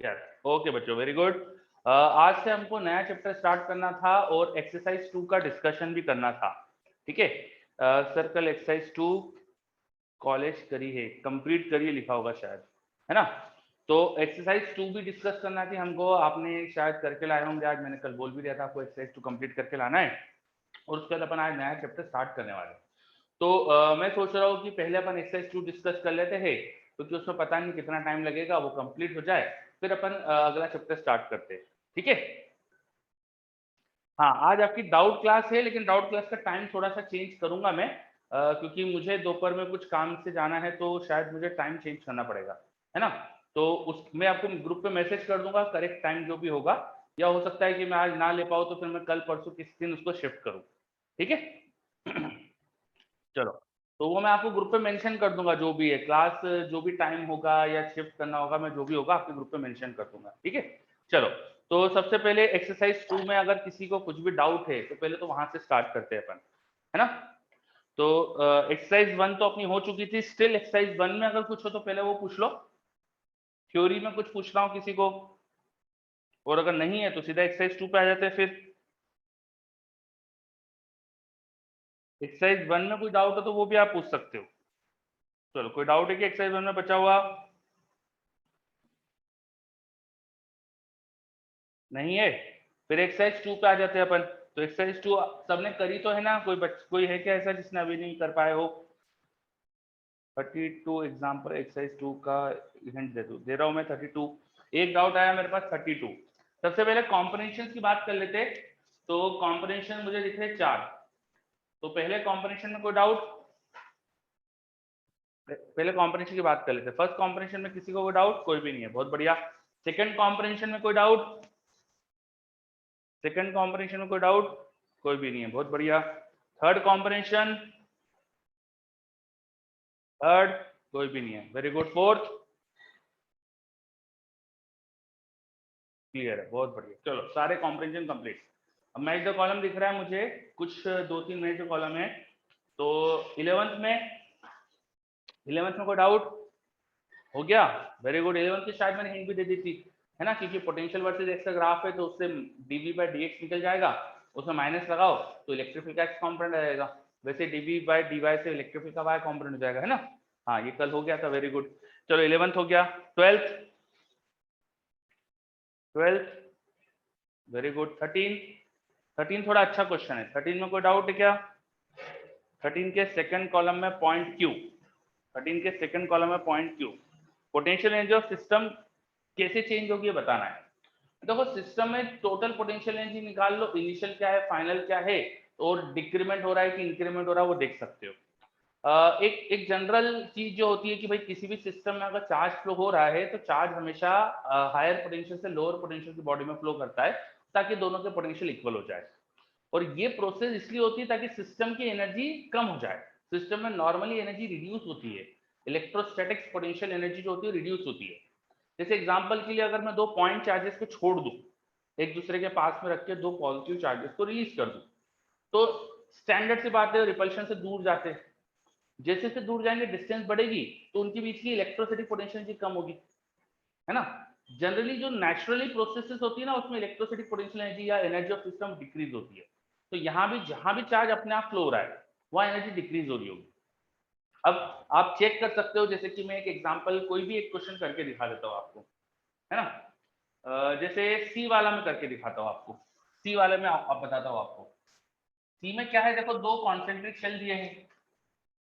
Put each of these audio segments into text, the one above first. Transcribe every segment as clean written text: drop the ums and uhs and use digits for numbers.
Yes, okay बच्चों, very good. आज से हमको नया चैप्टर स्टार्ट करना था और एक्सरसाइज 2 का डिस्कशन भी करना था। ठीक है, सर्कल एक्सरसाइज 2 कॉलेज करी है, कंप्लीट करिए लिखा होगा शायद, है ना। तो एक्सरसाइज 2 भी डिस्कस करना थी हमको, आपने शायद करके लाए होंगे आज, मैंने कल बोल भी दिया था आपको एक्सरसाइज 2 कंप्लीट करके लाना है और उसके बाद अपन आज नया चैप्टर स्टार्ट करने वाले हैं। तो मैं सोच रहा हूँ कि पहले अपन एक्सरसाइज 2 डिस्कस कर लेते हैं, क्योंकि उसमें पता नहीं कितना टाइम लगेगा, वो कंप्लीट हो जाए फिर अपन अगला चैप्टर स्टार्ट करते हैं। ठीक है। हाँ, आज आपकी डाउट क्लास है, लेकिन डाउट क्लास का टाइम थोड़ा सा चेंज करूंगा मैं, क्योंकि मुझे दोपहर में कुछ काम से जाना है, तो शायद मुझे टाइम चेंज करना पड़ेगा, है ना। तो उस मैं आपको ग्रुप पे मैसेज कर दूंगा करेक्ट टाइम जो भी होगा, या हो सकता है कि मैं आज ना ले पाऊँ तो फिर मैं कल परसों किसी दिन उसको शिफ्ट करूँ। ठीक है। चलो, तो वो मैं आपको ग्रुप पे मेंशन कर दूंगा, जो भी है क्लास, जो भी टाइम होगा या शिफ्ट करना होगा, मैं जो भी होगा आपके ग्रुप पे मेंशन कर दूंगा। ठीक है। चलो, तो सबसे पहले एक्सरसाइज 2 में अगर किसी को कुछ भी डाउट है तो पहले तो वहां से स्टार्ट करते हैं अपन, है ना। तो एक्सरसाइज 1 तो अपनी हो चुकी थी, स्टिल एक्सरसाइज 1 में अगर कुछ हो तो पहले वो पूछ लो। थ्योरी में कुछ पूछ रहा हूँ किसी को, और अगर नहीं है तो सीधा एक्सरसाइज 2 पे आ जाते हैं फिर। एक्सरसाइज 1 में कोई डाउट है तो वो भी आप पूछ सकते हो। चलो, कोई डाउट है कि एक्सरसाइज 1 में बचा हुआ नहीं है, फिर एक्सरसाइज 2 पे आ जाते हैं अपन। तो एक्सरसाइज 2 सबने करी तो है ना, कोई है क्या ऐसा जिसने अभी नहीं कर पाए हो। 32 एग्जाम्पल एक्सरसाइज 2 का हिंट दे रहा हूं मैं। 32 एक डाउट आया मेरे पास। 32 सबसे पहले कॉम्बिनेशन की बात कर लेते। तो कॉम्बिनेशन मुझे दिख रहे 4, तो पहले कॉम्बिनेशन में कोई डाउट, पहले कॉम्बिनेशन की बात कर लेते। फर्स्ट कॉम्बिनेशन में किसी को कोई डाउट, कोई भी नहीं है, बहुत बढ़िया। सेकंड कॉम्बिनेशन में कोई डाउट, सेकंड कॉम्बिनेशन में कोई डाउट, कोई भी नहीं है, बहुत बढ़िया। थर्ड कॉम्बिनेशन, थर्ड, कोई भी नहीं है, वेरी गुड। फोर्थ, क्लियर है, बहुत बढ़िया। चलो, सारे कॉम्प्रिहेंशन कंप्लीट। अब मैच द कॉलम दिख रहा है मुझे, कुछ 2-3 मैच द कॉलम है। तो 11th में कोई डाउट हो गया, वेरी गुड। 11th की शायद मैंने हिंट भी दे दी थी, है ना, क्योंकि पोटेंशियल वर्सेस एक्स का ग्राफ है, तो उससे dv बाई dx निकल जाएगा, उसमें माइनस लगाओ तो इलेक्ट्रिक फील्ड का एक्स कॉम्पोनेंट आ जाएगा। वैसे dv बाई dy से इलेक्ट्रिक फील्ड का वाई कॉम्पोनेंट हो जाएगा, है ना। हाँ, ये कल हो गया था, वेरी गुड। चलो, 11th हो गया। 12th, 12th, very good. 13, 13 थोड़ा अच्छा क्वेश्चन है। 13 में कोई डाउट है क्या। 13 के सेकंड कॉलम में पॉइंट क्यू, 13 के सेकंड कॉलम में point Q, potential energy of system कैसे चेंज होगी ये बताना है। देखो, सिस्टम में टोटल पोटेंशियल एनर्जी निकाल लो, इनिशियल क्या है, फाइनल क्या है, और डिक्रीमेंट हो रहा है कि इंक्रीमेंट हो रहा है वो देख सकते हो। एक एक जनरल चीज जो होती है कि भाई किसी भी सिस्टम में अगर चार्ज फ्लो हो रहा है तो चार्ज हमेशा हायर पोटेंशियल से लोअर पोटेंशियल की बॉडी में फ्लो करता है, ताकि दोनों के पोटेंशियल इक्वल हो जाए। और ये प्रोसेस इसलिए होती है ताकि सिस्टम की एनर्जी कम हो जाए। सिस्टम में नॉर्मली एनर्जी रिड्यूस होती है, इलेक्ट्रोस्टैटिक्स पोटेंशियल एनर्जी जो होती है रिड्यूस होती है। जैसे एग्जांपल के लिए अगर मैं दो पॉइंट चार्जेस को छोड़ दूं, एक दूसरे के पास में रख के दो पॉजिटिव चार्जेस को रिलीज कर दूं, तो स्टैंडर्ड सी बात है, रिपल्शन से दूर जाते हैं। जैसे जैसे दूर जाएंगे डिस्टेंस बढ़ेगी, तो उनके बीच की इलेक्ट्रोस्टैटिक पोटेंशियल एनर्जी कम होगी, है ना। जनरली जो नेचुरली प्रोसेसेस होती है ना, उसमें इलेक्ट्रोस्टैटिक पोटेंशियल एनर्जी या एनर्जी ऑफ सिस्टम डिक्रीज होती है। तो यहाँ भी जहां भी चार्ज अपने आप फ्लो हो रहा है वहां एनर्जी डिक्रीज हो रही होगी। अब आप चेक कर सकते हो, जैसे कि मैं एक एग्जांपल, कोई भी एक क्वेश्चन करके दिखा देता हूँ आपको, है ना। जैसे सी वाला में करके दिखाता हूँ आपको। सी वाले में आप बताता हूँ आपको। सी में क्या है, देखो, दो कॉन्सेंट्रिक शेल दिए हैं,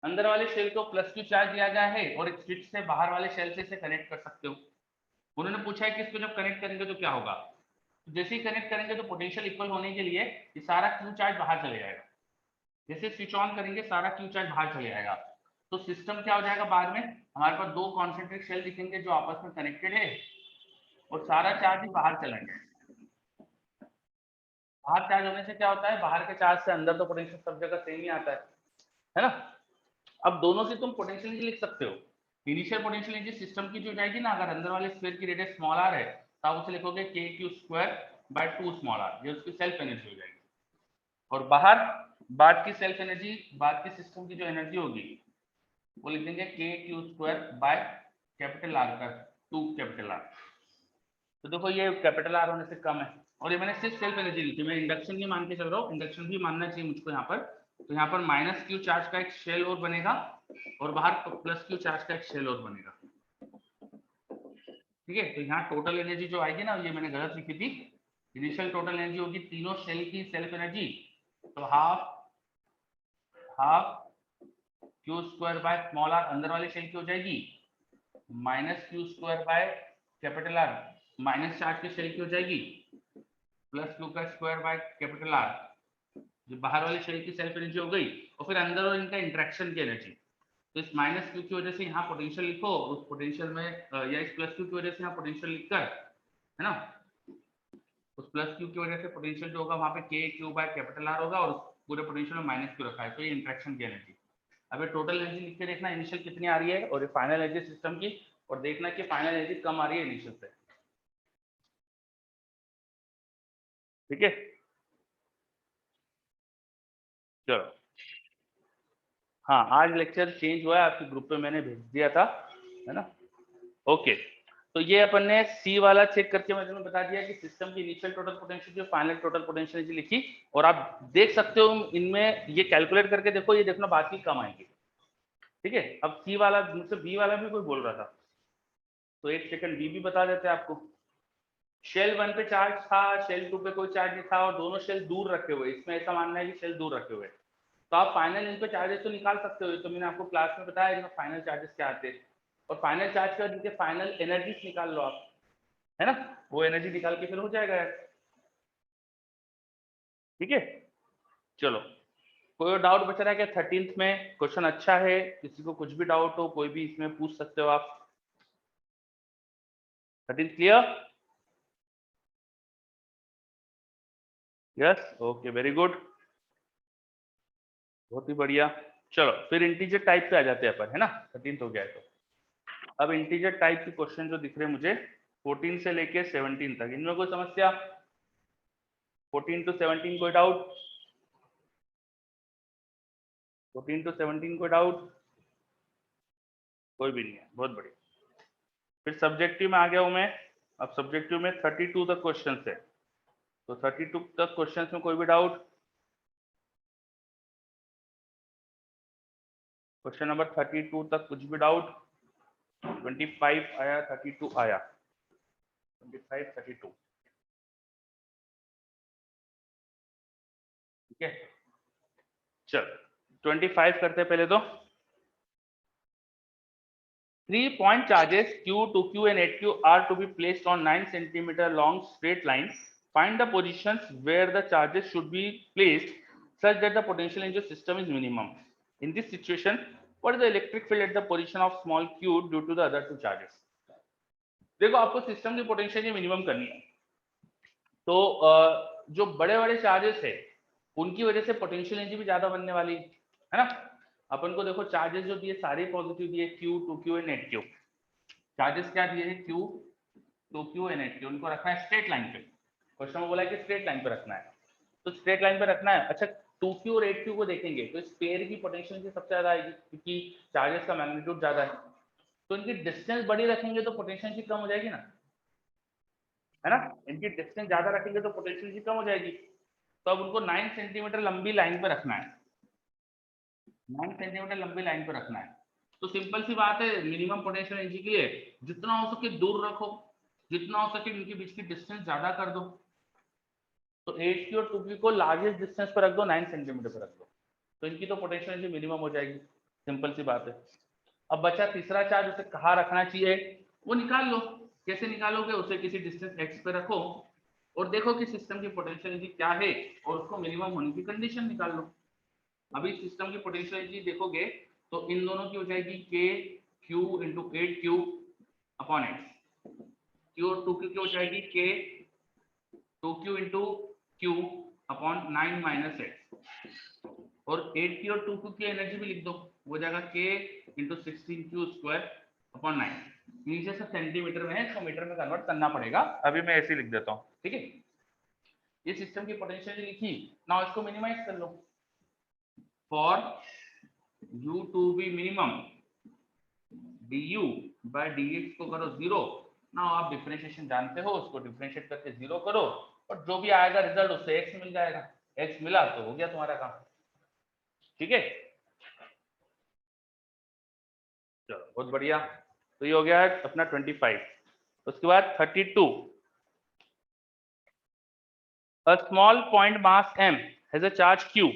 अंदर वाले शेल को +Q चार्ज दिया गया है और एक स्विच से बाहर वाले शेल से इसे कनेक्ट कर सकते हो। उन्होंने पूछा है कि इसको जब कनेक्ट करेंगे तो क्या होगा। जैसे ही कनेक्ट करेंगे तो पोटेंशियल इक्वल होने के लिए ये सारा Q चार्ज बाहर चले जाएगा। जैसे स्विच ऑन करेंगे सारा Q चार्ज बाहर चले जाएगा, तो सिस्टम क्या हो जाएगा, बाद में हमारे पास दो कॉन्सेंट्रिक शेल दिखेंगे जो आपस में कनेक्टेड है, और सारा चार्ज ही बाहर चला गया। बाहर चार्ज होने से क्या होता है, बाहर के चार्ज से अंदर तो पोटेंशियल सब जगह सेम ही आता है ना। अब दोनों की तुम पोटेंशियल एनर्जी लिख सकते हो। इनिशियल पोटेंशियल एनर्जी सिस्टम की जो जाएगी ना, अगर अंदर वाले स्फीयर की रेडियस स्मॉल आर है तो आप उसे लिखोगे kq² / 2 स्मॉल आर, ये उसकी सेल्फ एनर्जी हो जाएगी। और बाहर बाद की सेल्फ एनर्जी, बाद की सिस्टम की जो एनर्जी होगी वो लिख देंगे kq² / कैपिटल आर का 2 कैपिटल आर। तो देखो ये कैपिटल आर होने से कम है, और ये मैंने सिर्फ सेल्फ एनर्जी ली थी, मैं इंडक्शन की मान के चल रहा हूँ, इंडक्शन भी मानना चाहिए मुझको यहाँ पर। तो यहाँ पर माइनस क्यू चार्ज का एक शेल और बनेगा और बाहर प्लस क्यू चार्ज का एक शेल और बनेगा। ठीक है, तो यहाँ टोटल एनर्जी जो आएगी ना, ये मैंने गलत लिखी थी, इनिशियल टोटल एनर्जी होगी तीनों शेल की सेल्फ एनर्जी, तो half q square by small r अंदर वाले शेल की हो जाएगी, minus q square by capital r minus charge के शेल की हो जाएगी, प्लस क्यू का स्क्वायर बाय कैपिटल आर जो बाहर वाले शेल की सेल्फ एनर्जी हो गई, और फिर अंदर और इनका इंटरेक्शन की एनर्जी। तो इस माइनस क्यू की वजह से यहाँ पोटेंशियल लिखो, उस पोटेंशियल में या इस प्लस क्यू की वजह से यहाँ पोटेंशियल लिखकर, है ना, उस प्लस क्यू की वजह से पोटेंशियल जो होगा वहां पे के क्यू बाय कैपिटल आर होगा, और पूरे पोटेंशियल में माइनस क्यू रखा है, तो ये इंटरेक्शन की एनर्जी। अब ये टोटल एनर्जी लिख के देखना इनिशियल कितनी आ रही है और ये फाइनल एनर्जी सिस्टम की, और देखना कि फाइनल एनर्जी कम आ रही है इनिशियल से। ठीक है, चलो। हाँ, आज लेक्चर चेंज हुआ है, आपके ग्रुप पे मैंने भेज दिया था, है ना। ओके, तो ये अपन ने सी वाला चेक करके मैंने तुम्हें बता दिया कि सिस्टम की इनिशियल टोटल पोटेंशियल जो फाइनल टोटल पोटेंशियल एनर्जी लिखी, और आप देख सकते हो इनमें ये कैलकुलेट करके देखो, ये देखना बाकी कम आएंगे। ठीक है, अब सी वाला मुझसे बी वाला भी कोई बोल रहा था, तो एक सेकंड बी भी बता देते हैं आपको। शेल 1 पे चार्ज था, शेल 2 पे कोई चार्ज नहीं था, और दोनों शेल दूर रखे हुए, इसमें ऐसा मानना है कि शेल दूर रखे हुए, तो आप फाइनल इन पे चार्जेस तो निकाल सकते हो, तो मैंने आपको क्लास में बताया इनका फाइनल चार्जेस क्या आते हैं, और फाइनल चार्ज के बाद इनके फाइनल एनर्जीज निकाल लो आप, है ना, वो एनर्जी निकाल के फिर हो जाएगा यार। ठीक है, चलो, कोई और डाउट बच रहा है क्या 13th में? क्वेश्चन अच्छा है, किसी को कुछ भी डाउट हो कोई भी इसमें पूछ सकते हो आप। 13th clear? Yes, okay, very good, बहुत ही बढ़िया। चलो फिर इंटीजर टाइप पे आ जाते हैं अपन, है ना, 13th हो गया है। तो अब इंटीजर टाइप के क्वेश्चन जो दिख रहे हैं मुझे 14 से लेके 17 तक, इनमें कोई समस्या? 14 to 17 कोई डाउट? 14 to 17 कोई डाउट? कोई भी नहीं है, बहुत बढ़िया। फिर सब्जेक्टिव में आ गया हूं मैं। अब सब्जेक्टिव में 32 तक क्वेश्चन है, तो 32 तक क्वेश्चन में कोई भी डाउट? क्वेश्चन नंबर 32 तक कुछ भी डाउट? 25 आया, 32 आया, 25 32, ठीक है। चल 25 करते हैं पहले तो। 3 point charges Q, 2Q and 8Q are to be placed on 9 centimeter long straight line. Find the positions where the charges should be placed such that the potential in the system is minimum. In this situation, what is the electric field at the position of small q due to the other two charges? देखो, आपको system की potential minimum करनी है, तो जो बड़े बड़े charges है उनकी वजह से पोटेंशियल एनर्जी भी ज्यादा बनने वाली है ना। अपन को देखो चार्जेस जो दिए सारे पॉजिटिव दिए, Q, 2Q and 8Q। Charges क्या दिए हैं? Q, 2Q एंड 8Q, उनको रखना है स्ट्रेट लाइन पे। क्वेश्चन में बोला है कि स्ट्रेट लाइन पे रखना है, तो स्ट्रेट लाइन पे रखना है। अच्छा, 2Q और 8Q को देखेंगे तो इस पेयर की पोटेंशियल सबसे ज्यादा आएगी, क्योंकि चार्जेस का मैग्नीट्यूड ज्यादा है, तो इनकी डिस्टेंस बड़ी रखेंगे तो पोटेंशियल कम हो जाएगी ना, है ना। इनकी डिस्टेंस ज्यादा रखेंगे तो पोटेंशियल कम हो जाएगी, तो अब उनको 9 सेंटीमीटर लंबी लाइन पे रखना है, 9 सेंटीमीटर लंबी लाइन पे रखना है। तो सिंपल सी बात है, मिनिमम पोटेंशियल एनर्जी के लिए जितना हो सके दूर रखो, जितना हो सके इनके बीच की डिस्टेंस ज्यादा कर दो। तो 8Q और 2Q को लार्जेस्ट डिस्टेंस पर रख दो, 9 सेंटीमीटर पर रख दो, तो इनकी तो पोटेंशियल एनर्जी मिनिमम हो जाएगी। सिंपल सी बात है। अब बचा तीसरा चार्ज, उसे कहाँ रखना चाहिए वो निकाल लो। कैसे निकालोगे? उसे किसी डिस्टेंस x पे रखो और देखो कि सिस्टम की पोटेंशियल एनर्जी क्या है, और उसको मिनिमम होने की कंडीशन निकाल लो। अभी सिस्टम की पोटेंशियल एनर्जी देखोगे तो इन दोनों की हो जाएगी k q into 8Q upon x, q और 2Q की हो जाएगी k 2Q into q upon 9 minus x, और 8Q और 2Q की एनर्जी भी लिख दो, वो जाएगा k into 16Q square upon 9। नीचे से सेंटीमीटर में है, इसको मीटर में कन्वर्ट करना पड़ेगा, अभी मैं ऐसे लिख देता हूँ, ठीक है। ये सिस्टम की पोटेंशियल लिखी, नाउ इसको मिनिमाइज कर लो। For u to be minimum du by dx को करो 0, ना आप डिफरेंशिएशन जानते हो, उसको डिफरेंशिएट करके 0 करो और जो भी आएगा रिजल्ट उससे x मिल जाएगा। x मिला तो हो गया तुम्हारा काम। ठीक है, चलो बहुत बढ़िया। तो ये हो गया है अपना 25। उसके बाद 32, a small point mass m has a charge q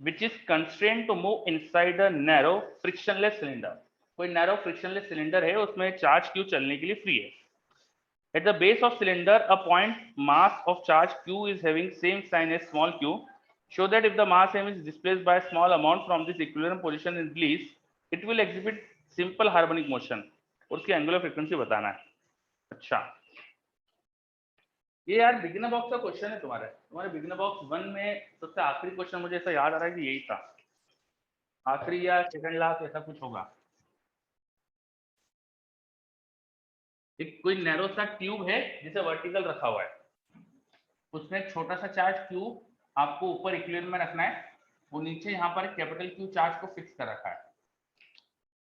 which is constrained to move inside a narrow frictionless cylinder। कोई नैरो फ्रिक्शनलेस सिलेंडर है, उसमें चार्ज q चलने के लिए फ्री है। At the base of cylinder, a point mass of charge q is having same sign as small q. Show that if the mass m is displaced by a small amount from this equilibrium position in release, it will exhibit simple harmonic motion। और उसकी angular frequency बताना है। अच्छा, ये यार beginner box का question है तुम्हारे बिगिनर बॉक्स 1 में सबसे आखिरी क्वेश्चन मुझे ऐसा याद आ रहा है कि यही था, आखिरी या सेकंड लास्ट ऐसा कुछ होगा। एक कोई नैरो सा ट्यूब है जिसे वर्टिकल रखा हुआ है, उसमें एक छोटा सा चार्ज Q आपको ऊपर इक्विलिब्रियम में रखना है, वो नीचे यहाँ पर कैपिटल Q चार्ज को फिक्स कर रखा है।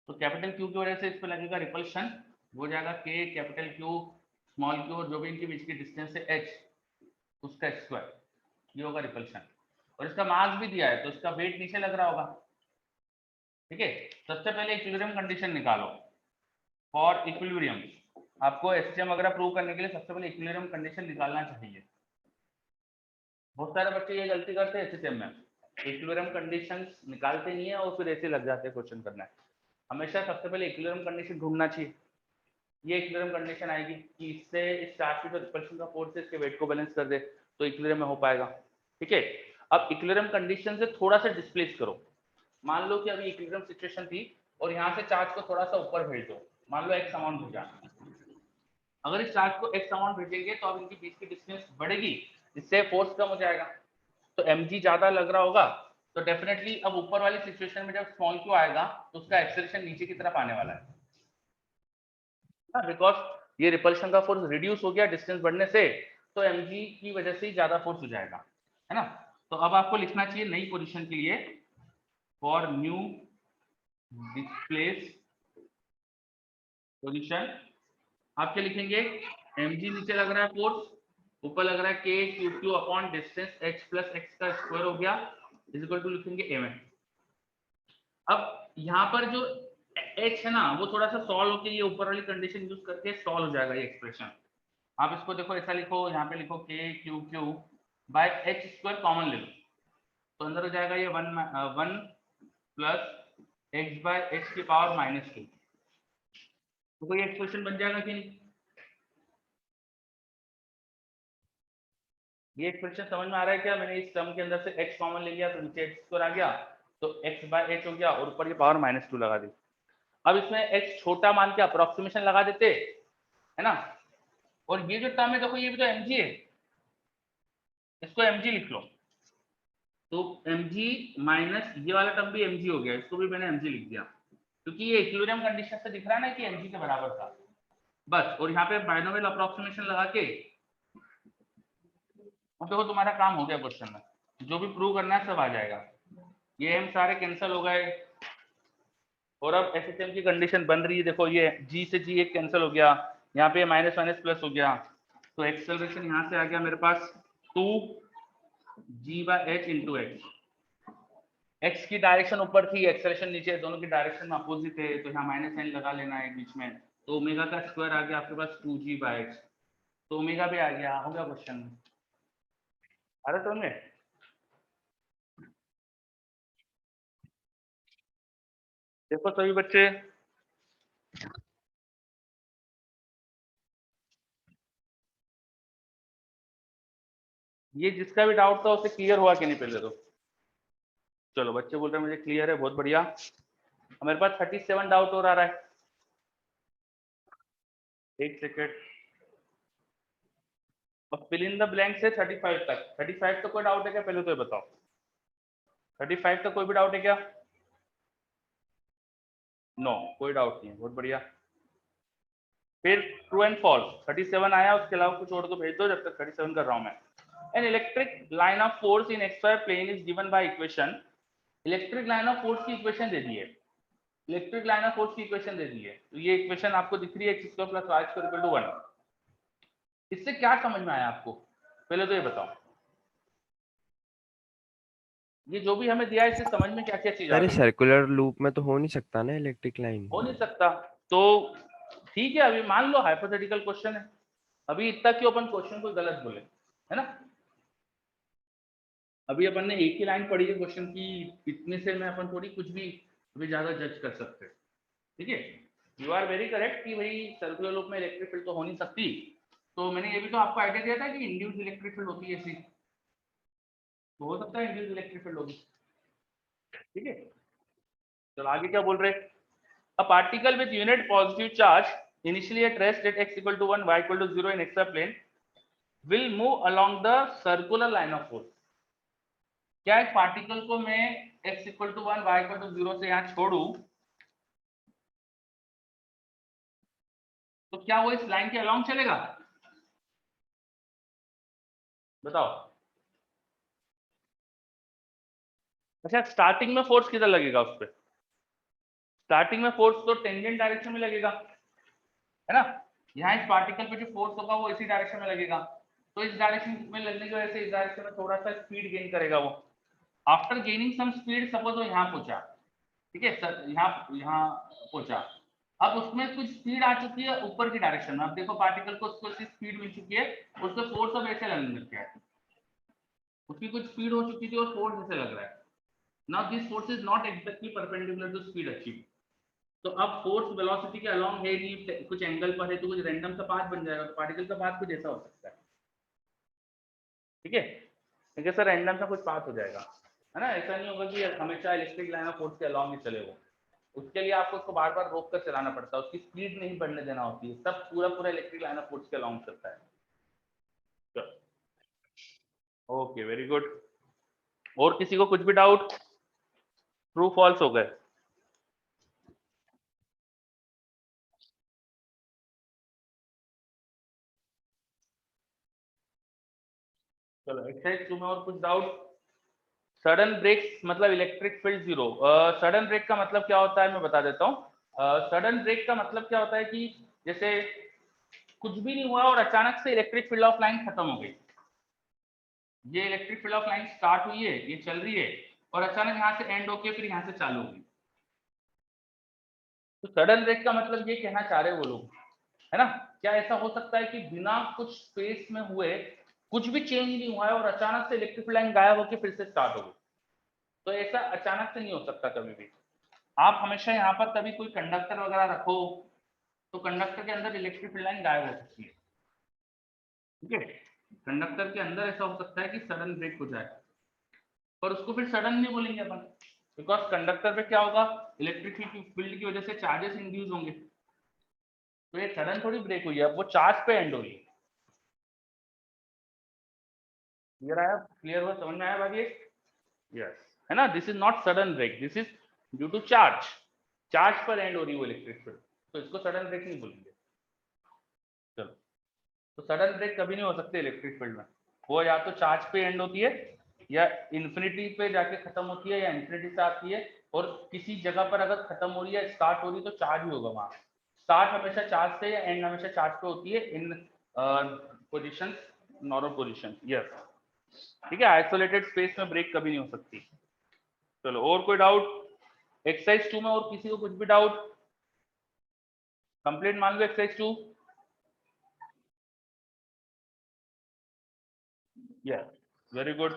तो कैपिटल Q की वजह से इस पर लगेगा रिपल्शन, हो जाएगा K capital Q small q और जो भी इनके बीच की डिस्टेंस है h, उसका स्क्वायर, ये होगा रिपल्शन। और इसका मास भी दिया है तो इसका वेट नीचे लग रहा होगा। ठीक है, सबसे पहले इक्विलिब्रियम कंडीशन निकालो फॉर इक्विलिब्रियम। आपको एसटीएम वगैरह प्रूव करने के लिए सबसे पहले इक्विलिब्रियम कंडीशन निकालना चाहिए। बहुत सारे बच्चे ये गलती करते हैं एचएसएम में, इक्विलिब्रियम कंडीशंस निकालते नहीं है और फिर ऐसे लग जाते हैं क्वेश्चन करना है। हमेशा सबसे पहले इक्विलिब्रियम कंडीशन ढूंढना चाहिए। ये इक्विलिब्रियम कंडीशन आएगी कि इससे इस चार्ज की जो रिपल्शन का फोर्स है इसके वेट को बैलेंस कर दे तो इक्विलिब्रियम में हो पाएगा। ठीक है, अब इक्विलिब्रियम कंडीशन से थोड़ा सा डिस्प्लेस करो। मान लो कि अभी इक्विलिब्रियम सिचुएशन थी और यहाँ से चार्ज को थोड़ा सा ऊपर भेज दो, मान लो एक्स अमाउंट भेजा। अगर इस चार्ज को एक्स अमाउंट भेजेंगे तो अब इनके बीच की डिस्टेंस बढ़ेगी, इससे फोर्स कम हो जाएगा, तो mg ज्यादा लग रहा होगा। तो डेफिनेटली अब ऊपर वाली सिचुएशन में जब स्मॉल q आएगा तो उसका एक्सेलरेशन नीचे की तरफ आने वाला है, बिकॉज ये रिपल्शन का फोर्स रिड्यूस हो गया डिस्टेंस बढ़ने से, तो mg की वजह से ही ज्यादा फोर्स हो जाएगा, है ना। तो अब आपको लिखना चाहिए नई पोजीशन के लिए फॉर न्यू डिस्प्लेस पोजीशन, आप क्या लिखेंगे, mg नीचे लग रहा है फोर्स, ऊपर लग रहा है k q q upon distance h plus x का स्क्वायर हो गया इज इक्वल टू लिखेंगे mf। अब यहाँ पर जो h है ना वो थोड़ा सा सॉल्व होकर ये ऊपर वाली कंडीशन यूज करके सॉल्व हो जाएगा ये एक्सप्रेशन। आप इसको देखो ऐसा लिखो, यहाँ पे लिखो k q q by h square common ले लो तो अंदर हो जाएगा ये 1 प्लस x बाय h की पावर -2। तो कोई एक्सप्रेशन बन जाएगा कि नहीं, ये एक्सप्रेशन समझ में आ रहा है क्या। मैंने इस टर्म के अंदर से x कॉमन ले लिया तो नीचे x स्क्वायर आ गया तो x बाय h हो गया और ऊपर ये पावर -2 लगा दी। अब इसमें x छोटा मान के अप्रोक्सीमेशन लगा देते, है ना। और ये जो टर्म है देखो ये भी तो mg है, इसको mg लिख लो, तो mg माइनस ये वाला टर्म भी mg हो गया, इसको भी मैंने mg लिख दिया क्योंकि ये इक्विलिब्रियम कंडीशन से दिख रहा है ना कि mg के बराबर था बस। और यहाँ पे बाइनोमियल अप्रोक्सीमेशन लगा के अब देखो तुम्हारा काम हो गया, क्वेश्चन में जो भी प्रूव करना है सब आ जाएगा। ये m सारे कैंसिल हो गए और अब एसएचएम की कंडीशन बन रही है, देखो ये g से g एक कैंसिल हो गया, यहाँ पे माइनस माइनस प्लस हो गया, तो एक्सेलरेशन यहाँ से आ गया मेरे पास 2g by h into x. X की डायरेक्शन ऊपर थी, एक्सेलरेशन नीचे, दोनों की डायरेक्शन में अपोजिट है तो यहाँ माइनस साइन लगा लेना है बीच में, तो ओमेगा का स्क्वायर आ गया आपके पास 2g बाय h, तो ओमेगा भी आ गया, हो गया क्वेश्चन में। अरे तो में देखो सभी बच्चे, ये जिसका भी डाउट था उसे क्लियर हुआ कि नहीं पहले तो। चलो बच्चे बोल रहे हैं मुझे क्लियर है, बहुत बढ़िया। मेरे पास 37 डाउट और आ रहा है, एक सेकेंड। और फिल इन द ब्लैंक से 35 तक, 35 तक कोई डाउट है क्या पहले तो ये बताओ, 35 तक कोई भी डाउट है क्या। नो कोई डाउट नहीं है, बहुत बढ़िया। फिर ट्रू एंड फॉल्स 37 आया, उसके अलावा कुछ और तो भेज दो जब तक 37 कर रहा हूं मैं। An electric line of force in XY plane is given by equation, electric line of force की इक्वेशन दे दी है, इलेक्ट्रिक लाइन ऑफ फोर्स की इक्वेशन दे दी है, तो ये इक्वेशन आपको दिख रही है x square plus y square equal to 1। इससे क्या समझ में आया आपको, पहले तो ये बताओ, ये जो भी हमें दिया है इससे समझ में क्या क्या चीज आ अरे गई? सर्कुलर लूप में तो हो नहीं सकता ना इलेक्ट्रिक लाइन। हो नहीं सकता, तो ठीक है, अभी मान लो हाइपोथेटिकल क्वेश्चन है, अभी इतना क्यों अपन क्वेश्चन को गलत बोले, है ना? अभी अपन ने एक ही लाइन पढ़ी है क्वेश्चन की, इतने से मैं अपन थोड़ी कुछ भी अभी ज्यादा जज कर सकते, ठीक है? यू आर वेरी करेक्ट कि भाई सर्कुलर लूप में इलेक्ट्रिक फील्ड तो हो नहीं सकती, तो मैंने ये भी तो आपको आइडिया दिया था कि इंड्यूस इलेक्ट्रिक फील्ड होती है ऐसी, तो हो सकता है इंड्यूस इलेक्ट्रिक फील्ड होगी, ठीक है? चलो आगे क्या बोल रहे हैं? A particle with unit positive charge initially at rest at x equal to 1, y equal to 0 in xy plane will move along the circular line of force। क्या एक पार्टिकल को मैं x equal to 1, y equal to 0 से यहाँ छोड़ू तो क्या वो इस लाइन के अलोंग चलेगा? बताओ। अच्छा, स्टार्टिंग में फोर्स किधर लगेगा उस पर? स्टार्टिंग में फोर्स तो टेंजेंट डायरेक्शन में लगेगा, है ना? यहाँ इस पार्टिकल पे जो फोर्स होगा वो इसी डायरेक्शन में लगेगा, तो इस डायरेक्शन में लगने की वजह से इस डायरेक्शन में थोड़ा सा स्पीड गेन करेगा वो। आफ्टर गेनिंग सम स्पीड सपोज वो यहाँ पहुंचा, ठीक है सर, यहाँ पहुंचा, अब उसमें कुछ स्पीड आ चुकी है ऊपर की डायरेक्शन में, अब देखो पार्टिकल को उसको स्पीड मिल चुकी है, उसको फोर्स अब ऐसे लगने लग गया है, उसकी कुछ स्पीड हो चुकी थी और फोर्स ऐसे लग रहा है। Now this force is not exactly perpendicular to speed achieve, तो अब फोर्स वेलोसिटी के अलोंग है नहीं, कुछ एंगल पर है, तो कुछ रैंडम सा पाथ बन जाएगा, तो पार्टिकल का पाथ कुछ ऐसा हो सकता है, ठीक है? ठीक है सर, रैंडम सा कुछ पाथ हो जाएगा, है ना? ऐसा नहीं होगा कि हमेशा इलेक्ट्रिक लाइन ऑफ फोर्स के अलोंग ही चले वो, उसके लिए आपको उसको बार बार रोक कर चलाना पड़ता है, उसकी स्पीड नहीं बढ़ने देना होती है, सब पूरा पूरा इलेक्ट्रिक लाइन ऑफ फोर्स के अलोंग चलता है। Okay, very good. और किसी को कुछ भी डाउट? ट्रू फॉल्स हो गए? चलो एक्सरसाइज 2 में और कुछ डाउट? सडन ब्रेक्स मतलब electric field zero. Sudden brake का मतलब क्या होता है मैं बता देता हूँ। सडन ब्रेक का मतलब क्या होता है कि जैसे कुछ भी नहीं हुआ और अचानक से इलेक्ट्रिक फील्ड ऑफ लाइन खत्म हो गई, ये electric field of line start हुई है, ये चल रही है, और अचानक यहाँ से एंड होके फिर यहाँ से चालू होगी, तो सडन ब्रेक का मतलब ये कहना चाह रहे वो लोग, है ना? क्या ऐसा हो सकता है कि बिना कुछ स्पेस में हुए कुछ भी चेंज नहीं हुआ है और अचानक से इलेक्ट्रिक लाइन गायब होकर फिर से स्टार्ट हो गई? तो ऐसा अचानक से नहीं हो सकता कभी भी। आप हमेशा यहाँ पर कभी कोई कंडक्टर वगैरह रखो तो कंडक्टर के अंदर इलेक्ट्रिक लाइन गायब हो सकती है, ठीक है? कंडक्टर के अंदर ऐसा हो सकता है कि सडन ब्रेक हो जाए, पर उसको फिर सडन नहीं बोलेंगे अपन, बिकॉज कंडक्टर पे क्या होगा, इलेक्ट्रिक फील्ड की वजह से चार्जेस इंड्यूस होंगे, तो ये सडन थोड़ी ब्रेक हुई है, अब वो चार्ज पे एंड हो रही है। क्लियर आया? क्लियर हुआ, समझ में आया बात ये? यस, है ना? This is not sudden brake, this is due to charge, charge पर एंड हो रही है वो इलेक्ट्रिक फील्ड, तो इसको सडन ब्रेक नहीं बोलेंगे। चलो, तो सडन ब्रेक कभी नहीं हो सकते इलेक्ट्रिक फील्ड में, वो या तो चार्ज पे एंड होती है या इन्फिनिटी पे जाके खत्म होती है या इन्फिनिटी से आती है, और किसी जगह पर अगर खत्म हो रही है स्टार्ट हो रही है तो चार्ज ही होगा वहां, स्टार्ट हमेशा चार्ज से या एंड हमेशा चार्ज पे होती है in position, normal position. Yes, ठीक है, आइसोलेटेड स्पेस में ब्रेक कभी नहीं हो सकती। चलो और कोई डाउट? एक्सरसाइज 2 में और किसी को कुछ भी डाउट? कंप्लीट मान लो एक्सरसाइज 2। Yes, very good.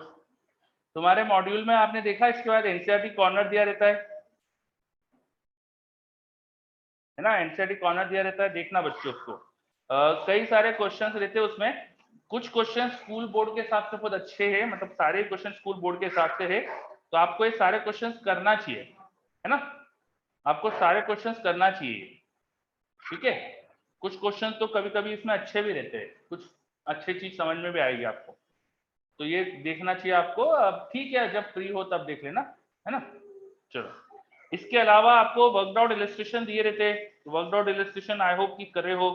तुम्हारे मॉड्यूल में आपने देखा इसके बाद एनसीईआरटी कॉर्नर दिया रहता है ना? एनसीईआरटी कॉर्नर दिया रहता है, देखना बच्चों उसको। कई सारे क्वेश्चंस रहते हैं उसमें, कुछ क्वेश्चन स्कूल बोर्ड के हिसाब से बहुत अच्छे हैं, मतलब सारे क्वेश्चन स्कूल बोर्ड के हिसाब से है, तो आपको ये सारे क्वेश्चंस करना चाहिए, है ना? आपको सारे क्वेश्चंस करना चाहिए, ठीक है? कुछ क्वेश्चन तो कभी कभी इसमें अच्छे भी रहते हैं, कुछ अच्छी चीज समझ में भी आएगी आपको, तो ये देखना चाहिए आपको। अब ठीक है, जब फ्री हो तब देख लेना, है ना? चलो, इसके अलावा आपको वर्कड आउट इलस्ट्रेशन दिए रहते, worked out illustration I hope कि करे हो।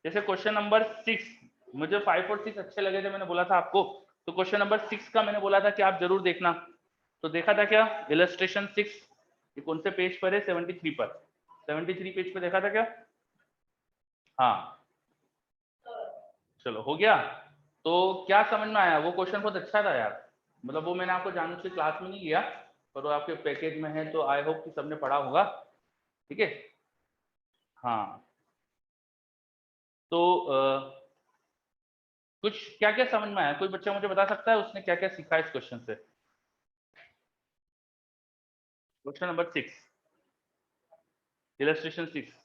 जैसे क्वेश्चन नंबर 6, मुझे 5 और 6 अच्छे लगे थे, मैंने बोला था आपको, तो क्वेश्चन नंबर 6 का मैंने बोला था कि आप जरूर देखना, तो देखा था क्या? इलस्ट्रेशन 6, ये कौन से पेज पर है? 73 पर। 73 पेज पर देखा था क्या? हाँ चलो हो गया। तो क्या समझ में आया? वो क्वेश्चन बहुत अच्छा था यार, मतलब वो मैंने आपको जानबूझ के क्लास में नहीं लिया, पर वो आपके पैकेज में है, तो आई होप कि सबने पढ़ा होगा। ठीक है, हाँ। तो कुछ क्या क्या समझ में आया? कोई बच्चा मुझे बता सकता है उसने क्या क्या सीखा इस क्वेश्चन से? Question number 6, illustration 6।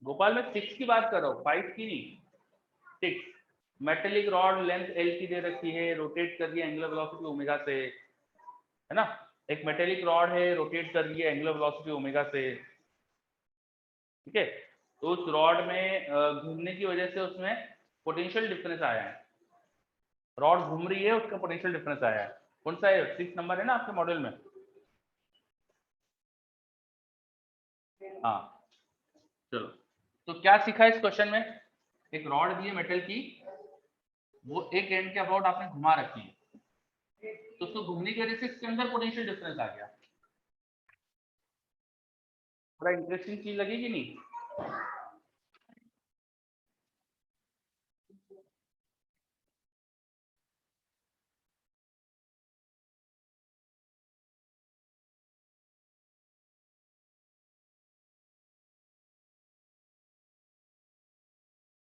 गोपाल मैं 6 की बात कर रहा हूँ, 5 की नहीं। 6 मेटेलिक रॉड लेंथ एल की दे रखी है, रोटेट कर रही है एंगुलर वेलोसिटी ओमेगा से, है ना। एक मेटेलिक रॉड है, रोटेट कर रही है एंगुलर वेलोसिटी ओमेगा से। ठीक है, तो उस रॉड में घूमने की वजह से उसमें पोटेंशियल डिफरेंस आया है। रॉड घूम रही है, उसका पोटेंशियल डिफरेंस आया है। कौन सा है? 6 नंबर है ना आपके मॉडल में। हाँ चलो, तो क्या सीखा इस क्वेश्चन में? एक रॉड दी है मेटल की, वो एक एंड के अबाउट आपने घुमा रखी है, तो उसको घूमने की वजह से इसके अंदर पोटेंशियल डिफरेंस आ गया। बड़ा इंटरेस्टिंग चीज लगेगी नहीं?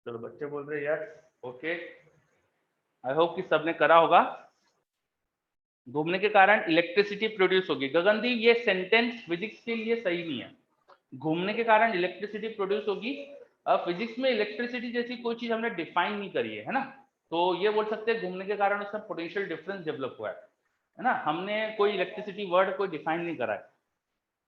चलो बच्चे बोल रहे हैं यार, ओके, आई होप कि सबने करा होगा। घूमने के कारण इलेक्ट्रिसिटी प्रोड्यूस होगी। गगनदीप ये सेंटेंस फिजिक्स के लिए सही नहीं है। घूमने के कारण इलेक्ट्रिसिटी प्रोड्यूस होगी, फिजिक्स में इलेक्ट्रिसिटी जैसी कोई चीज हमने डिफाइन नहीं करी है ना। तो ये बोल सकते हैं घूमने के कारण उसमें पोटेंशियल डिफरेंस डेवलप हुआ है ना। हमने कोई इलेक्ट्रिसिटी वर्ड कोई डिफाइन नहीं करा है।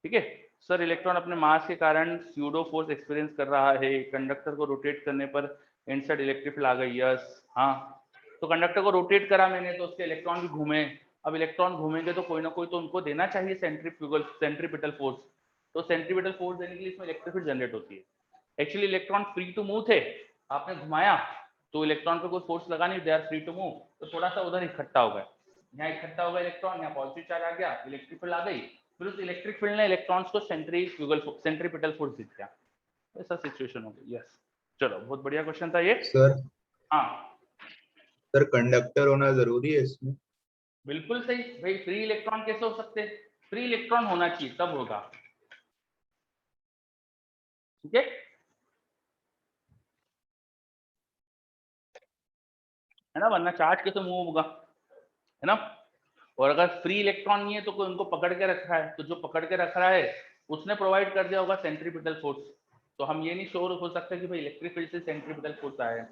ठीक है सर, इलेक्ट्रॉन अपने मास के कारण स्यूडो फोर्स एक्सपीरियंस कर रहा है, कंडक्टर को रोटेट करने पर इनसाइड इलेक्ट्रिक फील्ड आ गई। यस, हाँ, तो कंडक्टर को रोटेट करा मैंने तो उसके इलेक्ट्रॉन भी घूमे। अब इलेक्ट्रॉन घूमेंगे तो कोई ना कोई तो उनको देना चाहिए सेंट्रीफ्यूगल सेंट्रीपिटल फोर्स, तो सेंट्रीपिटल फोर्स देने के लिए इसमें इलेक्ट्रिक फील्ड जनरेट होती है। Actually electron free to move थे, आपने घुमाया तो इलेक्ट्रॉन पे कोई फोर्स लगा नहीं, they are free to move, तो थोड़ा सा उधर इकट्ठा हो गया, यहाँ इकट्ठा हो गया इलेक्ट्रॉन, यहाँ पॉजिटिव चार्ज आ गया, इलेक्ट्रिक फील्ड आ गई, फिर उस इलेक्ट्रिक फील्ड ने इलेक्ट्रॉन्स को सेंट्रीपिटल फोर्स दे दिया। ऐसा सिचुएशन हो गई। यस, चलो बहुत बढ़िया क्वेश्चन था ये। सर हाँ सर कंडक्टर होना जरूरी है इसमें? बिल्कुल सही भाई, फ्री इलेक्ट्रॉन कैसे हो सकते हैं? फ्री इलेक्ट्रॉन होना चाहिए तब होगा। ठीक है, है ना, वरना चार्ज कैसे मूव होगा, है ना। और अगर फ्री इलेक्ट्रॉन नहीं है तो कोई उनको पकड़ के रखा है, तो जो पकड़ के रख रहा है उसने प्रोवाइड कर दिया होगा सेंट्रीपिटल फोर्स। तो हम ये नहीं श्योर हो सकते कि भाई इलेक्ट्रिक फील्ड से सेंट्रीपिटल फोर्स आया है।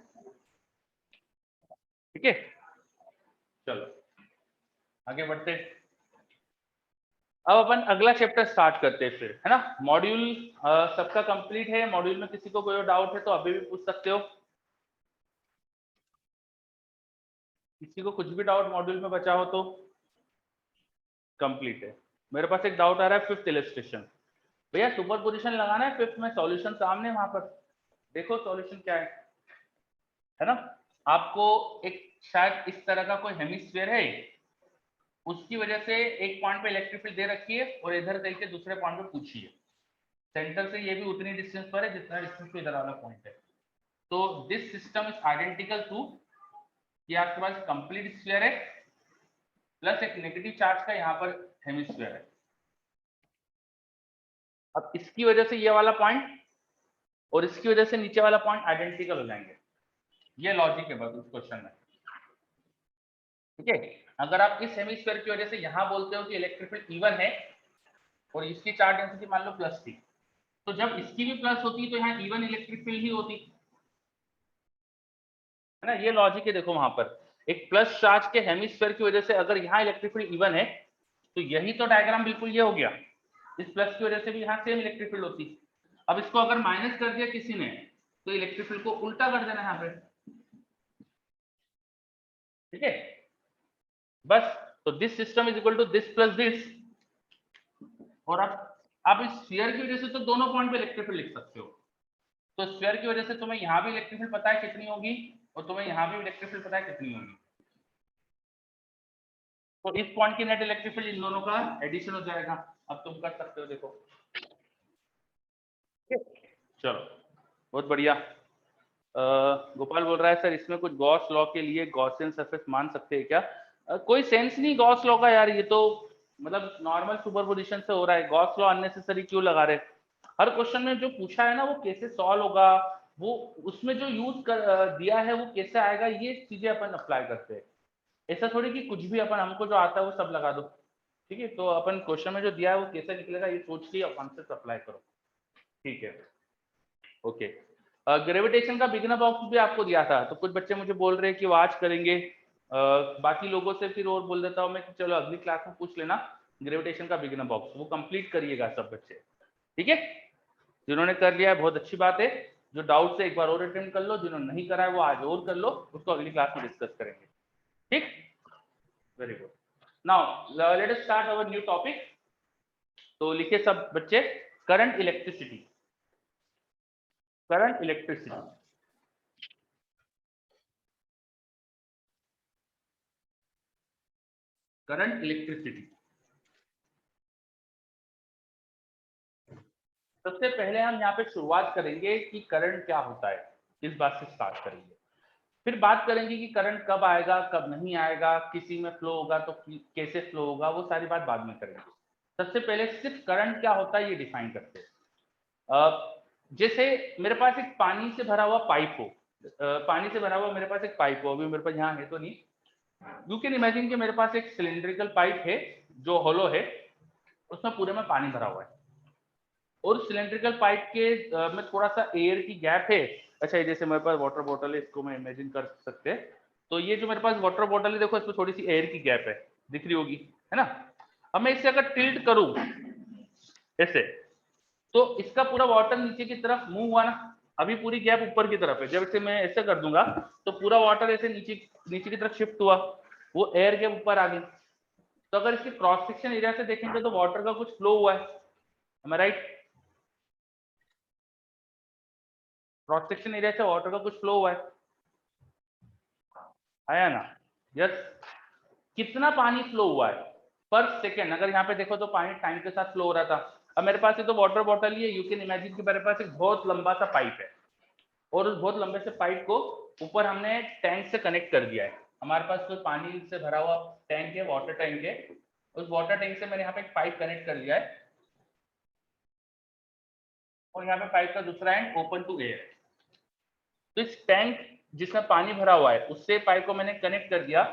ठीक है, चलो आगे बढ़ते हैं। अब अपन अगला चैप्टर स्टार्ट करते हैं फिर, है ना। मॉड्यूल सबका कंप्लीट है। मॉड्यूल में किसी को कोई डाउट है तो अभी भी पूछ सकते हो। किसी को कुछ भी डाउट मॉड्यूल में बचा हो तो कंप्लीट है। मेरे पास एक डाउट आ रहा है फिफ्थ इलस्ट्रेशन। भैया सुपर पोजिशन लगाना है फिफ्थ में, सॉल्यूशन सामने वहां पर देखो सॉल्यूशन क्या है ना। आपको एक शायद इस तरह का कोई हेमिस्फीयर है, उसकी वजह से एक पॉइंट पे इलेक्ट्रिक फील्ड दे रखी है और इधर कहीं के दूसरे पॉइंट पे पूछिए, सेंटर से ये भी उतनी डिस्टेंस पर है जितना डिस्टेंस पे इधर वाला पॉइंट है। तो this system is identical to, ये आपके पास कंप्लीट स्फीयर है प्लस एक नेगेटिव चार्ज का यहाँ पर हेमिस्फीयर है। अब इसकी वजह से ये वाला पॉइंट और इसकी वजह से नीचे वाला पॉइंट आइडेंटिकल हो जाएंगे। ये लॉजिक है बस उस क्वेश्चन में। ठीक है, अगर आप इस हेमिस्फीयर की वजह से यहाँ बोलते हो कि इलेक्ट्रिक फील्ड इवन है और इसकी चार्ज डेंसिटी मान लो प्लस थी, तो जब इसकी भी प्लस होती तो यहाँ इवन इलेक्ट्रिक फील्ड ही होती, है ना। ये लॉजिक है। देखो वहां पर एक प्लस चार्ज के हेमिस्फीयर की वजह से अगर यहाँ इलेक्ट्रिक फील्ड इवन है तो यही तो डायग्राम बिल्कुल ये हो गया, इस प्लस की वजह से भी यहाँ सेम इलेक्ट्रिक फील्ड होती। अब इसको अगर माइनस कर दिया किसी ने तो इलेक्ट्रिक फील्ड को उल्टा कर देना यहाँ पे। ठीक है, बस। तो this system is equal to this plus this. और अब इस स्फीयर की वजह से तो दोनों पॉइंट पे इलेक्ट्रिक फील्ड लिख सकते हो। तो स्फीयर की वजह से तुम्हें यहाँ भी इलेक्ट्रिक फील्ड पता है कितनी होगी और तुम्हें यहाँ भी इलेक्ट्रिक फील्ड पता है कितनी होगी। तो इस पॉइंट की नेट इलेक्ट्रिक फील्ड इन दोनों का एडिशन हो जाएगा। अब तुम कर सकते हो, देखो। चलो बहुत बढ़िया। गोपाल बोल रहा है सर इसमें कुछ गॉस लॉ के लिए गॉसियन सरफेस मान सकते हैं क्या? कोई सेंस नहीं गॉस लॉ का यार, ये तो मतलब नॉर्मल सुपरपोजिशन से हो रहा है। गॉस लॉ अननेसेसरी क्यों लगा रहे? हर क्वेश्चन में जो पूछा है ना वो कैसे सॉल्व होगा, वो उसमें जो यूज कर दिया है वो कैसे आएगा, ये चीजें अपन अप्लाई करते हैं। ऐसा थोड़ी कि कुछ भी अपन हमको जो आता है वो सब लगा दो। ठीक है, तो अपन क्वेश्चन में जो दिया है वो कैसे निकलेगा ये सोच के कॉन्सेप्ट अप्लाई करो। ठीक है, ओके। ग्रेविटेशन का बिगिनर बॉक्स भी आपको दिया था, तो कुछ बच्चे मुझे बोल रहे हैं कि वो आज करेंगे। बाकी लोगों से फिर और बोल देता हूँ मैं कि चलो अगली क्लास में पूछ लेना ग्रेविटेशन का बिगिनर बॉक्स, वो कंप्लीट करिएगा सब बच्चे। ठीक है, जिन्होंने कर लिया है बहुत अच्छी बात है, जो डाउट से एक बार और अटेंड कर लो, जिन्होंने नहीं करा है वो आज और कर लो, उसको अगली क्लास में डिस्कस करेंगे। ठीक, very good. Now let us start our new topic. तो लिखिए सब बच्चे, current electricity. Current electricity, current electricity. सबसे पहले हम यहाँ पे शुरुआत करेंगे कि करंट क्या होता है, इस बात से स्टार्ट करेंगे। फिर बात करेंगे कि करंट कब आएगा कब नहीं आएगा, किसी में फ्लो होगा तो कैसे फ्लो होगा, वो सारी बात बाद में करेंगे। सबसे पहले सिर्फ करंट क्या होता है ये डिफाइन करते हैं। जैसे मेरे पास एक पानी से भरा हुआ पाइप हो, पानी से भरा हुआ मेरे पास एक पाइप हो, अभी मेरे पास यहाँ है तो नहीं। यू कैन इमेजिन कि मेरे पास एक सिलिंड्रिकल पाइप है जो होलो है, उसमें पूरे में पानी भरा हुआ है, और सिलेंड्रिकल पाइप के में थोड़ा सा एयर की गैप है। अच्छा, ये जैसे मेरे पास वाटर बॉटल है, इसको मैं इमेजिन कर सकते हैं। तो ये जो मेरे पास वाटर बॉटल है, देखो इसमें थोड़ी सी एयर की गैप है, दिख रही होगी, है ना। अब मैं इसे अगर टिल्ट करूं ऐसे, तो इसका पूरा वाटर नीचे की तरफ मूव हुआ ना। अभी पूरी गैप ऊपर की तरफ है, जब इसे मैं ऐसे कर दूंगा तो पूरा वाटर ऐसे नीचे नीचे की तरफ शिफ्ट हुआ, वो एयर गैप ऊपर आ गई। तो अगर इसके क्रॉस सेक्शन एरिया से देखेंगे तो वाटर का कुछ फ्लो हुआ है, राइट। क्रॉस सेक्शन एरिया से वाटर का कुछ फ्लो हुआ है, आया ना? यस। कितना पानी फ्लो हुआ है पर सेकेंड? अगर यहाँ पे देखो तो पानी टाइम के साथ फ्लो हो रहा था। अब मेरे पास ये तो वाटर बॉटल ही है, यू कैन इमेजिन कि मेरे पास एक बहुत लंबा सा पाइप है, और उस बहुत लंबे से पाइप को ऊपर हमने टैंक से कनेक्ट कर दिया है। हमारे पास कोई पानी से भरा हुआ टैंक है, वाटर टैंक है, उस वाटर टैंक से मैंने यहाँ पे एक पाइप कनेक्ट कर दिया है, और यहाँ पे पाइप का दूसरा एंड ओपन टू एयर। तो इस टैंक जिसमें पानी भरा हुआ है उससे पाइप को मैंने कनेक्ट कर दिया,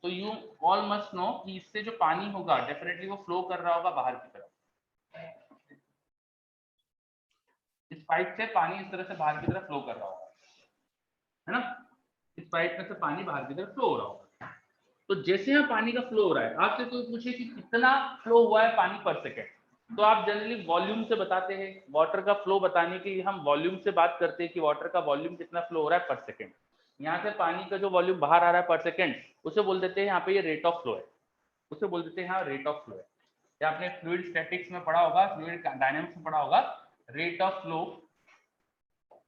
तो यू ऑल मस्ट नो कि इससे जो पानी होगा डेफिनेटली वो फ्लो कर रहा होगा बाहर की तरफ। इस पाइप से पानी इस तरह से बाहर की तरफ फ्लो कर रहा होगा, है ना। इस पाइप में से पानी बाहर की तरफ फ्लो हो रहा होगा। तो जैसे यहाँ पानी का फ्लो हो रहा है, आपसे कोई पूछे कि कितना फ्लो हुआ है पानी पर सेकेंड, तो आप जनरली वॉल्यूम से बताते हैं। वाटर का फ्लो बताने के लिए हम वॉल्यूम से बात करते हैं कि वाटर का वॉल्यूम कितना फ्लो हो रहा है पर सेकेंड। यहाँ से पानी का जो वॉल्यूम बाहर आ रहा है पर सेकेंड, उसे बोल देते हैं यहाँ पे ये रेट ऑफ फ्लो है, उसे बोल देते हैं यहाँ रेट ऑफ फ्लो है। या आपने फ्लूइड स्टैटिक्स में पढ़ा होगा, फ्लूइड डायनामिक्स में पढ़ा होगा, रेट ऑफ फ्लो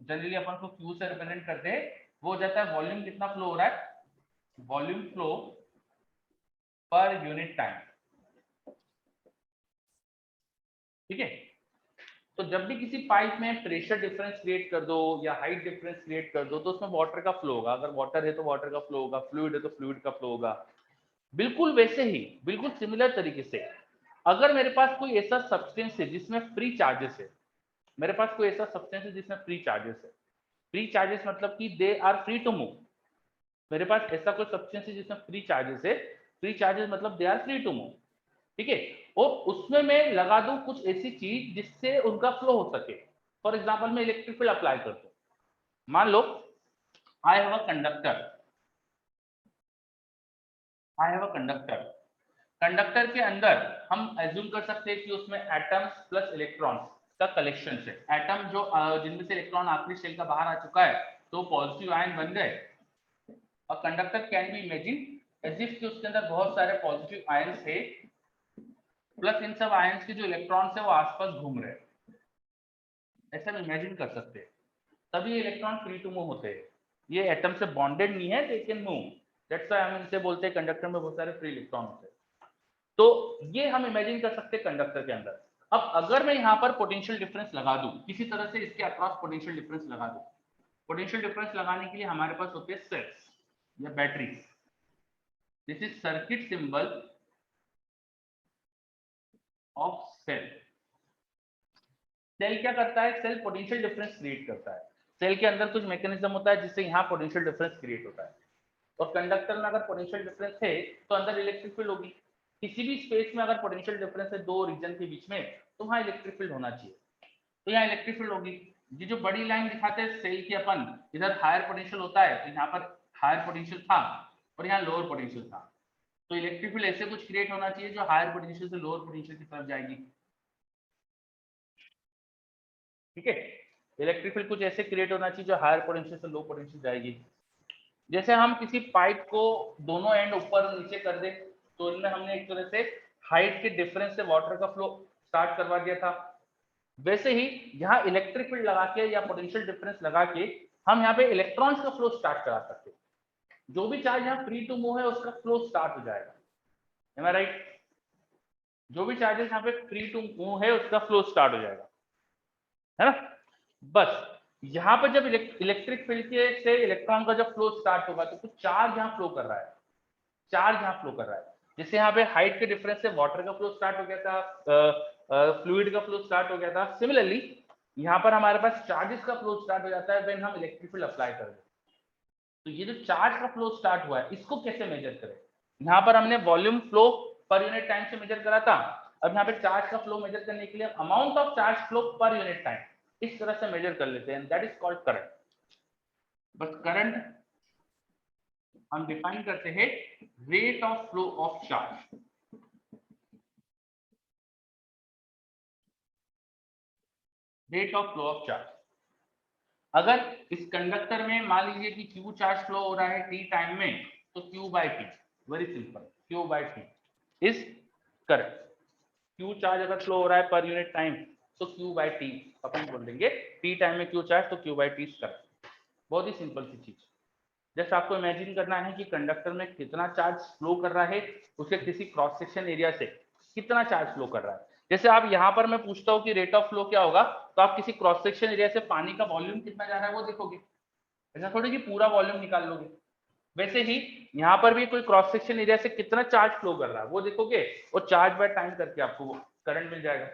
जनरली अपन को क्यू से रिप्रेजेंट करते हैं। वो हो जाता है वॉल्यूम कितना फ्लो हो रहा है, volume flow per unit time. ठीक है, तो जब भी किसी पाइप में प्रेशर डिफरेंस क्रिएट कर दो या हाइट डिफरेंस क्रिएट कर दो, तो उसमें वाटर का फ्लो होगा। अगर वाटर है तो वाटर का फ्लो होगा, फ्लूइड है तो फ्लूइड का फ्लो होगा। बिल्कुल वैसे ही, बिल्कुल सिमिलर तरीके से अगर मेरे पास कोई ऐसा सब्सटेंस है जिसमें फ्री चार्जेस है, मेरे पास कोई ऐसा सब्सटेंस है जिसमें फ्री चार्जेस है, फ्री चार्जेस मतलब कि they are free to move. मेरे पास ऐसा कोई सब्सटेंस है जिसमें फ्री चार्जेस है, फ्री चार्जेस मतलब they are free to move. ठीक है, और उसमें मैं लगा दूं कुछ ऐसी चीज जिससे उनका फ्लो हो सके। फॉर एग्जांपल मैं इलेक्ट्रिक फील्ड अप्लाई कर दूं, मान लो I have a conductor, I have a conductor. Conductor के अंदर हम एज्यूम कर सकते हैं कि उसमें एटम्स प्लस इलेक्ट्रॉन्स का कलेक्शन है। एटम जो जिनमें से इलेक्ट्रॉन आखिरी शेल का बाहर आ चुका है तो पॉजिटिव आयन बन गए, और conductor can be imagine as if कि उसके अंदर बहुत सारे पॉजिटिव आयंस थे, प्लस इन सब आयंस के जो इलेक्ट्रॉन्स है वो आसपास घूम रहे हैं। ऐसा हम इमेजिन कर सकते हैं, तभी इलेक्ट्रॉन फ्री टू मूव होते हैं। ये एटम से बॉन्डेड नहीं है, they can move. That's why हम इनसे बोलते हैं कंडक्टर में बहुत सारे फ्री इलेक्ट्रॉन होते हैं। तो ये हम इमेजिन कर सकते हैं कंडक्टर के अंदर। अब अगर मैं यहाँ पर पोटेंशियल डिफरेंस लगा दूं, किसी तरह से इसके अक्रॉस पोटेंशियल डिफरेंस लगा दूं, पोटेंशियल डिफरेंस लगाने के लिए हमारे पास होते हैं सेल्स या batteries. This is circuit symbol of cell. Cell क्या करता है? सेल पोटेंशियल डिफरेंस क्रिएट करता है। सेल के अंदर कुछ मैकेनिज्म होता है जिससे यहाँ पोटेंशियल डिफरेंस क्रिएट होता है। और कंडक्टर में अगर पोटेंशियल डिफरेंस है तो अंदर इलेक्ट्रिक फील्ड होगी। किसी भी स्पेस में अगर पोटेंशियल डिफरेंस है दो रीजन के बीच में, तो वहां इलेक्ट्रिक फील्ड होना चाहिए। तो यहाँ इलेक्ट्रिक फील्ड होगी। ये जो बड़ी लाइन दिखाते हैं सेल की अपन, इधर हायर पोटेंशियल होता है तो यहाँ पर हायर पोटेंशियल था और यहाँ लोअर पोटेंशियल था, तो इलेक्ट्रिक फील्ड ऐसे कुछ क्रिएट होना चाहिए जो हायर पोटेंशियल से लोअर पोटेंशियल की तरफ जाएगी। ठीक है, इलेक्ट्रिक फील्ड कुछ ऐसे क्रिएट होना चाहिए जो हायर पोटेंशियल से लो पोटेंशियल जाएगी। जैसे हम किसी पाइप को दोनों एंड ऊपर और नीचे कर दे, तो इनमें हमने एक तरह से हाइट के डिफरेंस से वाटर का फ्लो स्टार्ट करवा दिया था। वैसे ही यहाँ इलेक्ट्रिक फील्ड लगा के या पोटेंशियल डिफरेंस लगा के हम यहाँ पे इलेक्ट्रॉन्स का फ्लो स्टार्ट करा सकते हैं। जो भी चार्ज यहाँ फ्री टू मूव है उसका फ्लो स्टार्ट हो जाएगा। Am I right? जो भी चार्जेस यहाँ पे फ्री टू मूव है उसका फ्लो स्टार्ट हो जाएगा, है ना। बस यहाँ पर जब इलेक्ट्रिक फील्ड के से इलेक्ट्रॉन का जब फ्लो स्टार्ट होगा तो कुछ चार्ज यहाँ फ्लो कर रहा है, चार्ज यहाँ फ्लो कर रहा है। जैसे यहाँ पे हाइट के डिफरेंस से वाटर का फ्लो स्टार्ट हो गया था, फ्लूइड का फ्लो स्टार्ट हो गया था। सिमिलरली यहाँ पर हमारे पास चार्जेस का फ्लो स्टार्ट हो जाता है व्हेन हम इलेक्ट्रिक फील्ड अप्लाई कर रहे हैं। तो ये जो चार्ज का फ्लो स्टार्ट हुआ है इसको कैसे मेजर करें? यहाँ पर हमने volume flow per unit time से मेजर करा था। अब यहाँ पे चार्ज का फ्लो मेजर करने के लिए amount of charge flow per unit time इस तरह से मेजर कर लेते हैं, दैट इज कॉल्ड करंट। बस करंट हम डिफाइन करते हैं rate of flow of charge. Rate of flow of charge. अगर इस कंडक्टर में मान लीजिए कि क्यू चार्ज फ्लो हो रहा है टी टाइम में, तो Q by T, very simple, Q by T is current. Q charge अगर फ्लो हो रहा है पर यूनिट टाइम तो क्यू बाई टी अपन बोल देंगे, टी टाइम में क्यू चार्ज तो क्यू बाई टी करंट। बहुत ही सिंपल सी चीज। जैसे आपको इमेजिन करना है कि कंडक्टर में कितना चार्ज फ्लो कर रहा है, उसके किसी क्रॉस सेक्शन एरिया से कितना चार्ज फ्लो कर रहा है। जैसे आप यहाँ पर मैं पूछता हूँ कि रेट ऑफ फ्लो क्या होगा, तो आप किसी क्रॉस सेक्शन एरिया से पानी का वॉल्यूम कितना जा रहा है वो देखोगे, ऐसा थोड़ी कि पूरा वॉल्यूम निकाल लोगे। वैसे ही यहाँ पर भी कोई क्रॉस सेक्शन एरिया से कितना चार्ज फ्लो कर रहा है वो देखोगे, और चार्ज बाय टाइम करके आपको वो करंट मिल जाएगा।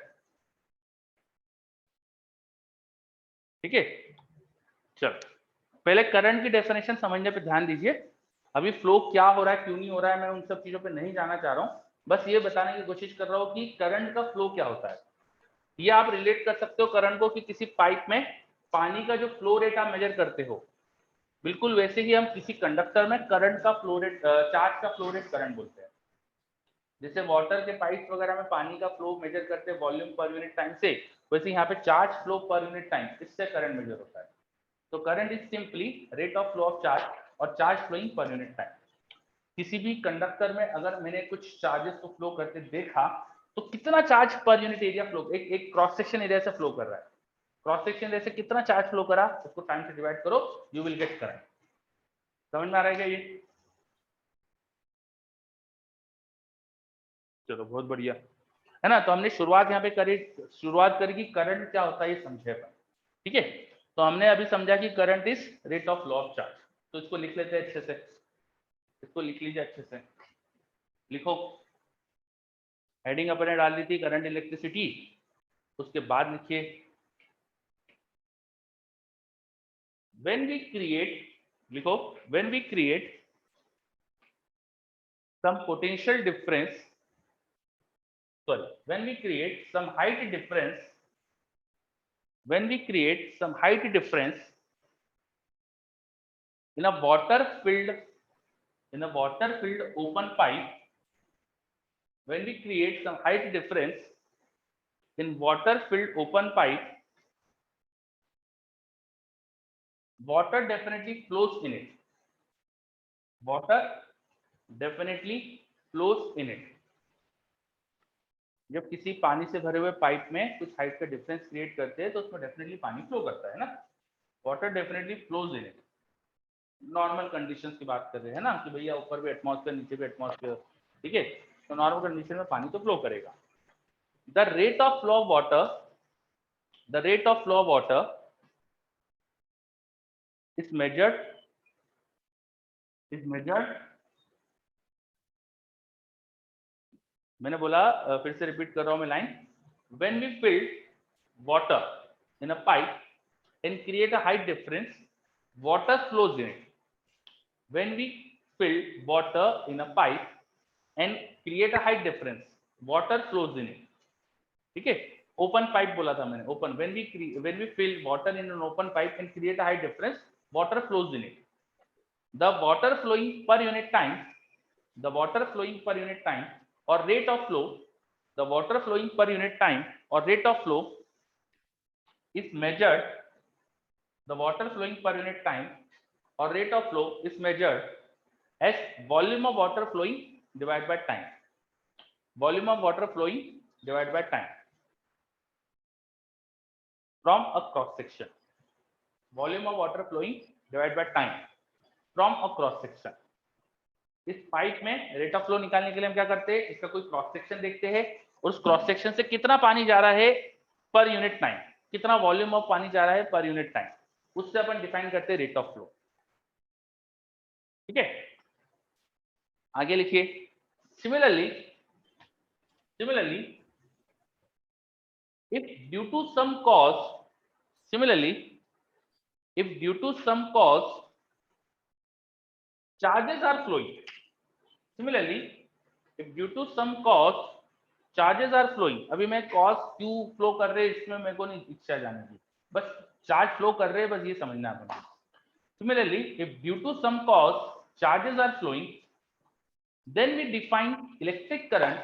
ठीक है, चलो पहले करंट की डेफिनेशन समझने पे ध्यान दीजिए। अभी फ्लो क्या हो रहा है क्यों नहीं हो रहा है मैं उन सब चीजों पे नहीं जाना चाह रहा हूँ, बस ये बताने की कोशिश कर रहा हूँ कि करंट का फ्लो क्या होता है। ये आप रिलेट कर सकते हो करंट को कि किसी पाइप में पानी का जो फ्लो रेट आप मेजर करते हो, बिल्कुल वैसे ही हम किसी कंडक्टर में करंट का फ्लो रेट, चार्ज का फ्लो रेट करंट बोलते हैं। जैसे वाटर के पाइप वगैरह में पानी का फ्लो मेजर करते हैं वॉल्यूम पर यूनिट टाइम से, वैसे यहाँ पे charge flow per unit time, इससे करंट मेजर होता है। तो current is simply rate of flow of charge और charge flowing per unit time. किसी भी कंडक्टर में अगर मैंने कुछ चार्जेस को फ्लो करते देखा तो कितना charge per unit area flow, एक क्रॉस सेक्शन एरिया से फ्लो कर रहा है, क्रॉस सेक्शन एरिया से कितना चार्ज फ्लो करा उसको टाइम से डिवाइड करो, यू विल गेट करंट। समझ में आ रहा है क्या ये? चलो बहुत बढ़िया, है ना। तो हमने शुरुआत यहाँ पे करी, शुरुआत करी कि करंट क्या होता है ये समझे अपन। ठीक है, तो हमने अभी समझा कि current is rate of flow of charge. तो इसको लिख लेते हैं अच्छे से, इसको लिख लीजिए अच्छे से, लिखो। हेडिंग अपने डाल दी थी करंट इलेक्ट्रिसिटी, उसके बाद लिखिए व्हेन वी क्रिएट, लिखो when we create some potential difference, sorry, when we create some height difference, when we create some height difference in a water filled, in a water filled open pipe, when we create some height difference in water filled open pipe, water definitely flows in it, water definitely flows in it। जब किसी पानी से भरे हुए pipe में कुछ height का difference create करते हैं तो उसमें डेफिनेटली पानी फ्लो करता है ना, water definitely flows in it. Normal conditions की बात कर रहे हैं ना कि भैया ऊपर भी एटमॉस्फेयर नीचे भी एटमॉस्फेयर। ठीक है, तो नॉर्मल कंडीशन में पानी तो फ्लो करेगा। The rate of flow of water, the rate of flow of water is measured मैंने बोला फिर से रिपीट कर रहा हूं मैं line, when we fill water in a pipe and create a height difference, water flows in it. When we fill water in a pipe and create a height difference, water flows in it. ठीक है, open pipe बोला था मैंने, open. When we fill water in an open pipe and create a height difference, water flows in it. The water flowing per unit time, the water flowing per unit time or rate of flow, the water flowing per unit time or rate of flow is measured. The water flowing per unit time or rate of flow is measured as volume of water flowing divided by time. Volume of water flowing divided by time from a cross section. Volume of water flowing divided by time from a cross section. इस pipe में rate of flow निकालने के लिए हम क्या करते हैं, इसका कोई क्रॉस सेक्शन देखते हैं और उस क्रॉस सेक्शन से कितना पानी जा रहा है पर यूनिट टाइम, कितना वॉल्यूम ऑफ पानी जा रहा है पर यूनिट टाइम, उससे अपन डिफाइन करते हैं रेट ऑफ फ्लो। ठीक है, आगे लिखिए। Similarly if due to some cause charges are flowing, अभी मैं कॉज क्यों फ्लो कर रहे हैं इसमें मेरे को नहीं इच्छा जानने की, बस चार्ज फ्लो कर रहे हैं, बस ये समझना है आपको। Similarly, if due to some cause charges are flowing, then we define electric current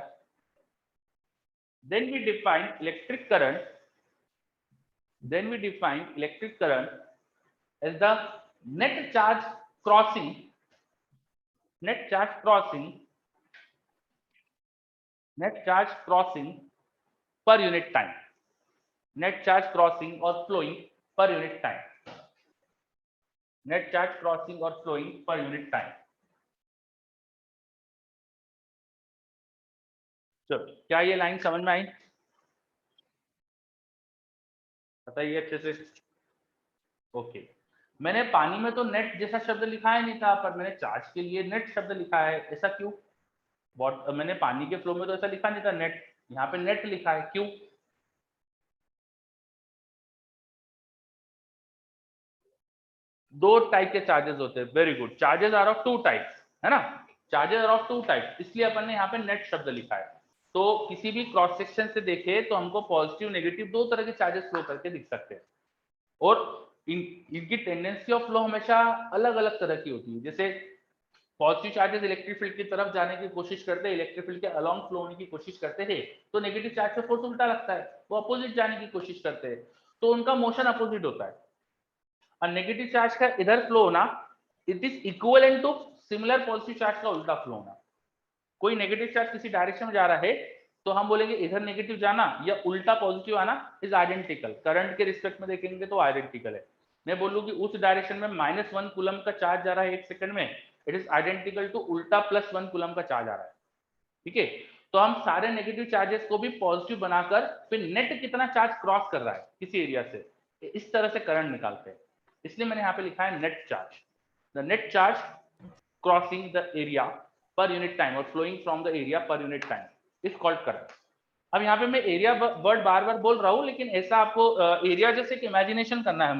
as the net charge crossing per unit time, net charge crossing or flowing per unit time, net charge crossing or flowing per unit time। चलो, क्या ये line समझ में आई? बताइए अच्छे से। Okay, मैंने पानी में तो नेट जैसा शब्द लिखा है नहीं था, पर मैंने चार्ज के लिए नेट शब्द लिखा है, ऐसा क्यों? मैंने पानी के फ्लो में तो ऐसा लिखा नहीं था नेट, यहाँ पे नेट लिखा है, क्यों? दो टाइप के चार्जेस होते हैं, very good, charges are of two types, है ना, charges are of two types, इसलिए अपन ने यहाँ पे नेट शब्द लिखा है। तो किसी भी क्रॉस सेक्शन से देखे तो हमको पॉजिटिव नेगेटिव दो तरह के चार्जेस फ्लो करके दिख सकते हैं, और इनकी टेंडेंसी ऑफ फ्लो हमेशा अलग अलग तरह की होती है। जैसे पॉजिटिव चार्जेस इलेक्ट्रिक फील्ड की तरफ जाने की कोशिश करते हैं, इलेक्ट्रिक फील्ड के अलोंग फ्लो होने की कोशिश करते हैं, तो नेगेटिव चार्ज से फोर्स उल्टा लगता है, वो अपोजिट जाने की कोशिश करते हैं, तो उनका मोशन अपोजिट होता है। और नेगेटिव चार्ज का इधर फ्लो होना it is equivalent to similar positive charge का उल्टा फ्लो होना। कोई नेगेटिव चार्ज किसी डायरेक्शन में जा रहा है तो हम बोलेंगे इधर नेगेटिव जाना या उल्टा पॉजिटिव आना इज आइडेंटिकल, करंट के रिस्पेक्ट में देखेंगे तो आइडेंटिकल है। मैं बोलूं कि उस डायरेक्शन में -1 कूलम का चार्ज जा रहा है 1 सेकंड में, इट इज आइडेंटिकल टू उल्टा +1 कूलम का चार्ज आ रहा है। ठीक है, तो हम सारे नेगेटिव चार्जेस को भी पॉजिटिव बनाकर फिर नेट कितना चार्ज क्रॉस कर रहा है किसी एरिया से, इस तरह से करंट निकालते हैं। इसलिए मैंने यहाँ पे लिखा है net charge, the net charge crossing the area per unit time और flowing from the area per unit time is called current. अब यहाँ पे मैं एरिया वर्ड बार बार बोल रहा हूँ, लेकिन ऐसा आपको एरिया जैसे एक इमेजिनेशन करना है,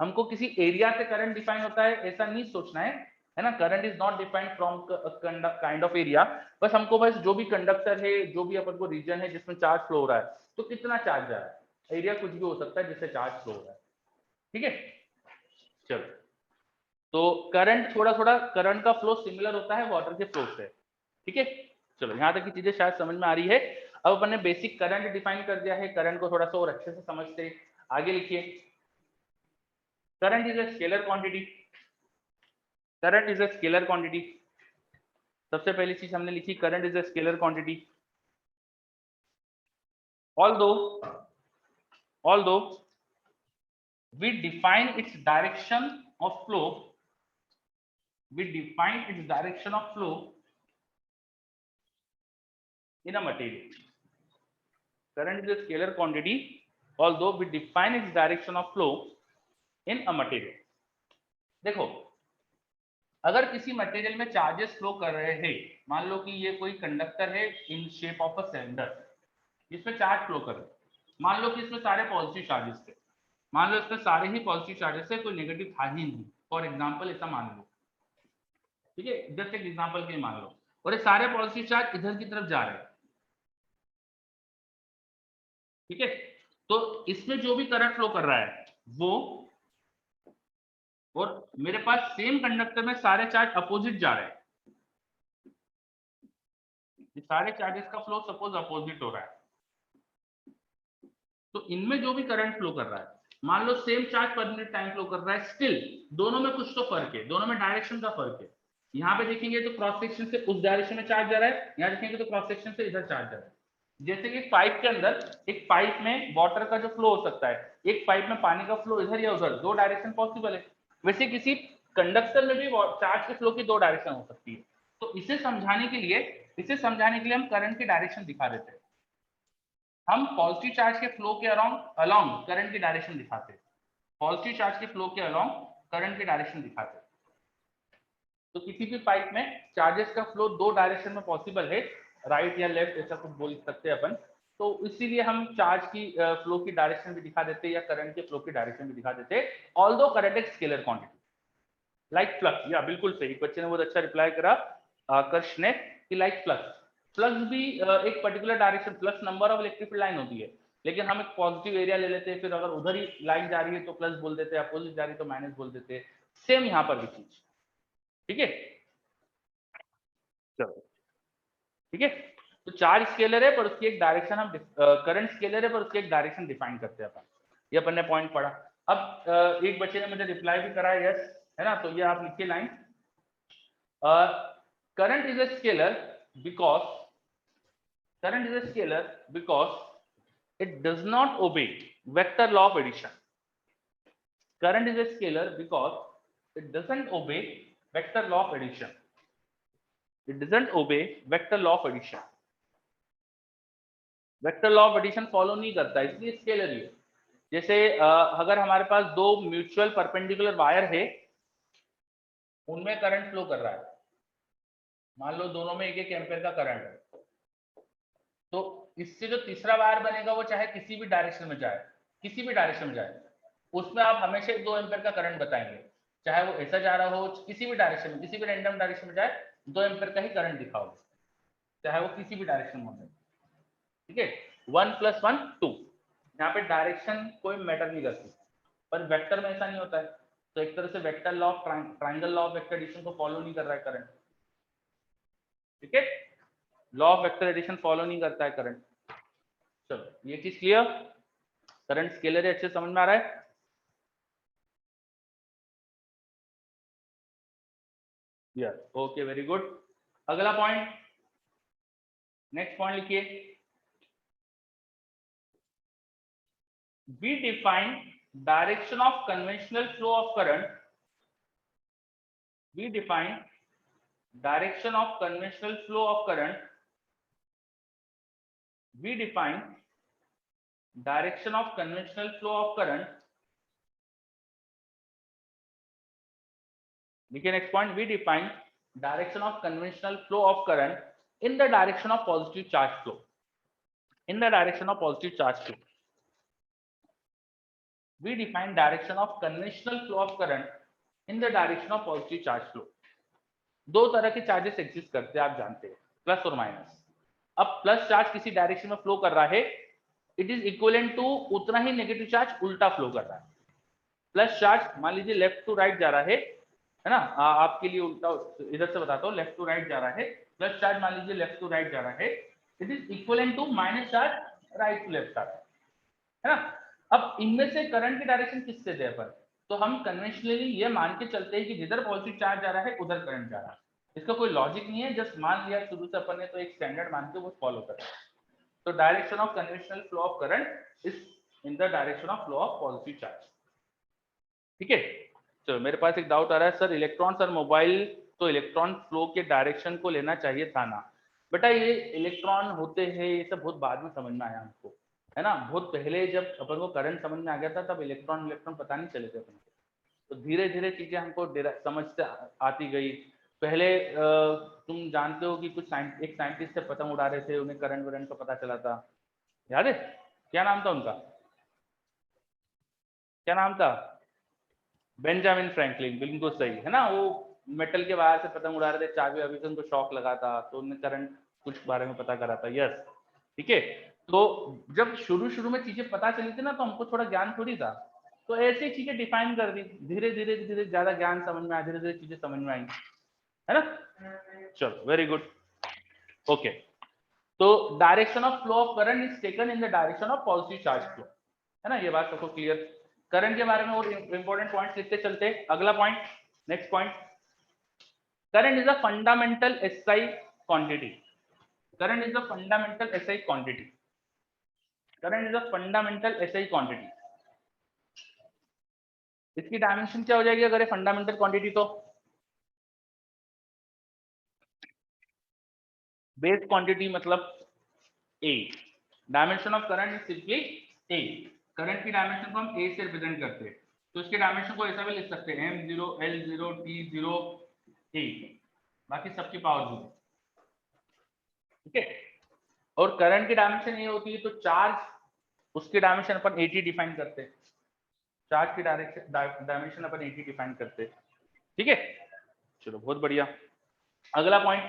हमको किसी एरिया से करंट डिफाइन होता है ऐसा नहीं सोचना है ना। Current is not defined from kind of area, बस हमको बस जो भी कंडक्टर है, जो भी अपन को रीजन है जिसमें चार्ज फ्लो हो रहा है, तो कितना चार्ज जा रहा है, एरिया कुछ भी हो सकता है जिससे चार्ज फ्लो हो रहा है। ठीक है, चलो, तो करंट थोड़ा करंट का फ्लो सिमिलर होता है वाटर के फ्लो से। ठीक है, चलो यहाँ तक की चीजें शायद समझ में आ रही है। अब अपन ने बेसिक करंट डिफाइन कर दिया है, करंट को थोड़ा सा और अच्छे से समझते हैं। आगे लिखिए, current is a scalar quantity, current is a scalar quantity. सबसे पहली चीज हमने लिखी, current is a scalar quantity. although we define its direction of flow, in a material. Current is a scalar quantity, although we define its direction of flow in a material. देखो, अगर किसी material में charges flow कर रहे हैं, मान लो कि ये कोई कंडक्टर है in shape of a cylinder, जिसमें चार्ज फ्लो कर रहे हैं, मान लो कि इसमें सारे पॉजिटिव चार्जेस थे, मान लो इसमें सारे ही पॉजिटिव चार्जेस थे, कोई नेगेटिव था ही नहीं, फॉर एग्जांपल ऐसा मान लो, ठीक है, जस्ट एक एग्जांपल के लिए मान लो, और ये सारे पॉजिटिव चार्ज इधर की तरफ जा रहे हैं, ठीक है, तो इसमें जो भी करंट फ्लो कर रहा है वो, और मेरे पास सेम कंडक्टर में सारे चार्ज अपोजिट जा रहे हैं, सारे चार्जेस का फ्लो सपोज अपोजिट हो रहा है, तो इनमें जो भी करंट फ्लो कर रहा है, मान लो same charge per minute time flow कर रहा है, स्टिल दोनों में कुछ तो फर्क है, दोनों में डायरेक्शन का फर्क है। यहाँ पे देखेंगे तो क्रॉस सेक्शन से उस डायरेक्शन में चार्ज जा रहा है, यहाँ देखेंगे तो क्रॉस सेक्शन से इधर चार्ज जा रहा है। जैसे कि पाइप के अंदर, एक पाइप में वाटर का जो फ्लो हो सकता है, एक पाइप में पानी का फ्लो इधर या उधर, दो डायरेक्शन पॉसिबल है, वैसे किसी कंडक्टर में भी चार्ज के फ्लो की दो डायरेक्शन हो सकती है। तो इसे समझाने के लिए हम करंट की डायरेक्शन दिखा देते हैं, हम पॉजिटिव चार्ज के फ्लो के अलोंग करंट की डायरेक्शन दिखाते हैं, पॉजिटिव चार्ज के फ्लो के अलोंग करंट की डायरेक्शन दिखाते हैं। तो किसी भी पाइप में चार्जेस का फ्लो दो डायरेक्शन में पॉसिबल है, राइट या लेफ्ट ऐसा कुछ बोल सकते हैं अपन, तो इसीलिए हम चार्ज की फ्लो की डायरेक्शन भी दिखा देते हैं या करंट के फ्लो की डायरेक्शन भी दिखा देते हैं, ऑल्दो करंट एक स्केलर क्वांटिटी लाइक फ्लक्स। या बिल्कुल सही, एक बच्चे ने बहुत अच्छा रिप्लाई करा आकर्ष ने कि लाइक फ्लक्स भी एक particular direction, flux number of electric field line होती है, लेकिन हम एक पॉजिटिव एरिया ले लेते हैं, फिर अगर उधर ही लाइन जा रही है तो प्लस बोल देते हैं, अपोजिट जा रही है तो माइनस बोल देते हैं, सेम यहाँ पर भी चीज, ठीक है, चलो ठीक है। तो चार्ज स्केलर है पर उसकी एक डायरेक्शन हम, करंट स्केलर है पर उसकी एक डायरेक्शन डिफाइन करते हैं अपन, ये अपन ने पॉइंट पढ़ा। अब एक बच्चे ने मुझे रिप्लाई भी करा यस, है ना, तो ये आप लिखिए line, current is a scalar because it does not obey vector law of addition. Current is a scalar because it doesn't obey vector law of addition. It doesn't obey vector law of addition. Vector law of addition follow नहीं करता, इसलिए scalar ही है। जैसे अगर हमारे पास दो mutual perpendicular wire है, उनमें करंट फ्लो कर रहा है, मान लो दोनों में 1-1 एम्पीयर का करंट है, तो इससे जो तीसरा वायर बनेगा वो चाहे किसी भी डायरेक्शन में जाए, उसमें आप हमेशा 2 एम्पीयर का करंट बताएंगे, चाहे वो ऐसा जा रहा हो, किसी भी डायरेक्शन में, किसी भी रैंडम डायरेक्शन में जाए, 2 एम्पीयर का ही करंट दिखाओगे, चाहे वो किसी भी डायरेक्शन में जाए, ठीक है। 1 + 1 2, यहाँ पे डायरेक्शन कोई मैटर नहीं करती, पर वेक्टर में ऐसा नहीं होता है, तो एक तरह से vector law of triangle law of vector addition को फॉलो नहीं कर रहा है करंट, ठीक है, law of vector addition follow नहीं करता है करंट। चलो ये चीज क्लियर, करंट स्केलर है, अच्छे समझ में आ रहा है, यस, ओके, वेरी गुड। अगला पॉइंट, नेक्स्ट पॉइंट लिखिए, we define direction of conventional flow of current, we define direction of conventional flow of current, we define direction of conventional flow of current, देखिए next point, we define direction of conventional flow of current in the direction of positive charge flow, in the direction of positive charge flow, we define direction of conventional flow of current in the direction of positive charge flow। दो तरह के charges exist करते हैं, आप जानते हैं, plus और minus. अब प्लस चार्ज किसी डायरेक्शन में फ्लो कर रहा है, इट इज इक्विवेलेंट टू उतना ही नेगेटिव चार्ज उल्टा फ्लो कर रहा है। प्लस चार्ज मान लीजिए लेफ्ट टू राइट जा रहा है ना, आपके लिए उल्टा इधर से बताता हूँ, लेफ्ट टू राइट जा रहा है, प्लस चार्ज मान लीजिए लेफ्ट टू राइट जा रहा है, it is equivalent to minus charge right to left जा रहा है ना। अब इनमें से करंट की डायरेक्शन किससे दे अपन, तो हम कन्वेंशनली ये मान के चलते हैं कि जिधर पॉजिटिव चार्ज जा रहा है उधर करंट जा रहा है, इसका कोई लॉजिक नहीं है, जस्ट मान लिया शुरू से अपन ने, तो एक स्टैंडर्ड मान के वो फॉलो कर रहा है। तो direction of conventional flow of current is in the direction of flow of positive charge, ठीक है। चलो मेरे पास एक डाउट आ रहा है, सर इलेक्ट्रॉन्स और मोबाइल, तो इलेक्ट्रॉन फ्लो के डायरेक्शन को लेना चाहिए था ना, बेटा ये इलेक्ट्रॉन होते हैं, ये सब बहुत बाद में समझ में आया हमको, है ना। बहुत पहले जब अपन को करंट समझ में आ गया था तब इलेक्ट्रॉन इलेक्ट्रॉन पता नहीं चले थे अपन को, तो धीरे धीरे चीजें हमको समझ से आती गई। पहले तुम जानते हो कि कुछ एक साइंटिस्ट से पतंग उड़ा रहे थे, उन्हें करंट वरंट का पता चला था, याद है? क्या नाम था उनका, क्या नाम था? बेंजामिन फ्रैंकलिन, बिल्कुल सही है ना। वो मेटल के वायर से पतंग उड़ा रहे थे, चाबी वाबी से उनको शॉक लगा था, तो उन्हें करंट कुछ बारे में पता करा था। यस, ठीक है। तो जब शुरू शुरू में चीजें पता चली थी ना, तो हमको थोड़ा ज्ञान थोड़ी था, तो ऐसी चीजें डिफाइन कर दी, धीरे धीरे धीरे ज्यादा ज्ञान समझ में आया, धीरे धीरे चीजें समझ में आई, है ना। चलो, वेरी गुड, ओके। तो direction of flow of current is taken in the direction of positive charge flow, है ना। ये बात सबको क्लियर। करंट के बारे में और इंपॉर्टेंट पॉइंट्स लिखते चलते। अगला point, next point, current is a fundamental SI quantity. Current is a fundamental SI quantity. Current is a fundamental SI quantity. इसकी डायमेंशन क्या हो जाएगी अगर ये फंडामेंटल क्वांटिटी? तो बेस क्वांटिटी मतलब A. Dimension of current is simply A. Current की डायमेंशन को हम ए से रिप्रेजेंट करते हैं, तो इसके डायमेंशन को ऐसा भी लिख सकते हैं m0 l0 t0 a, बाकी सबकी पावर 0, ठीक है। और करंट की डायमेंशन ये होती है, तो चार्ज उसकी डायमेंशन अपन 80 डिफाइन करते हैं, चार्ज की डायमेंशन अपन 80 डिफाइन करते हैं, ठीक है। चलो, बहुत बढ़िया। अगला point,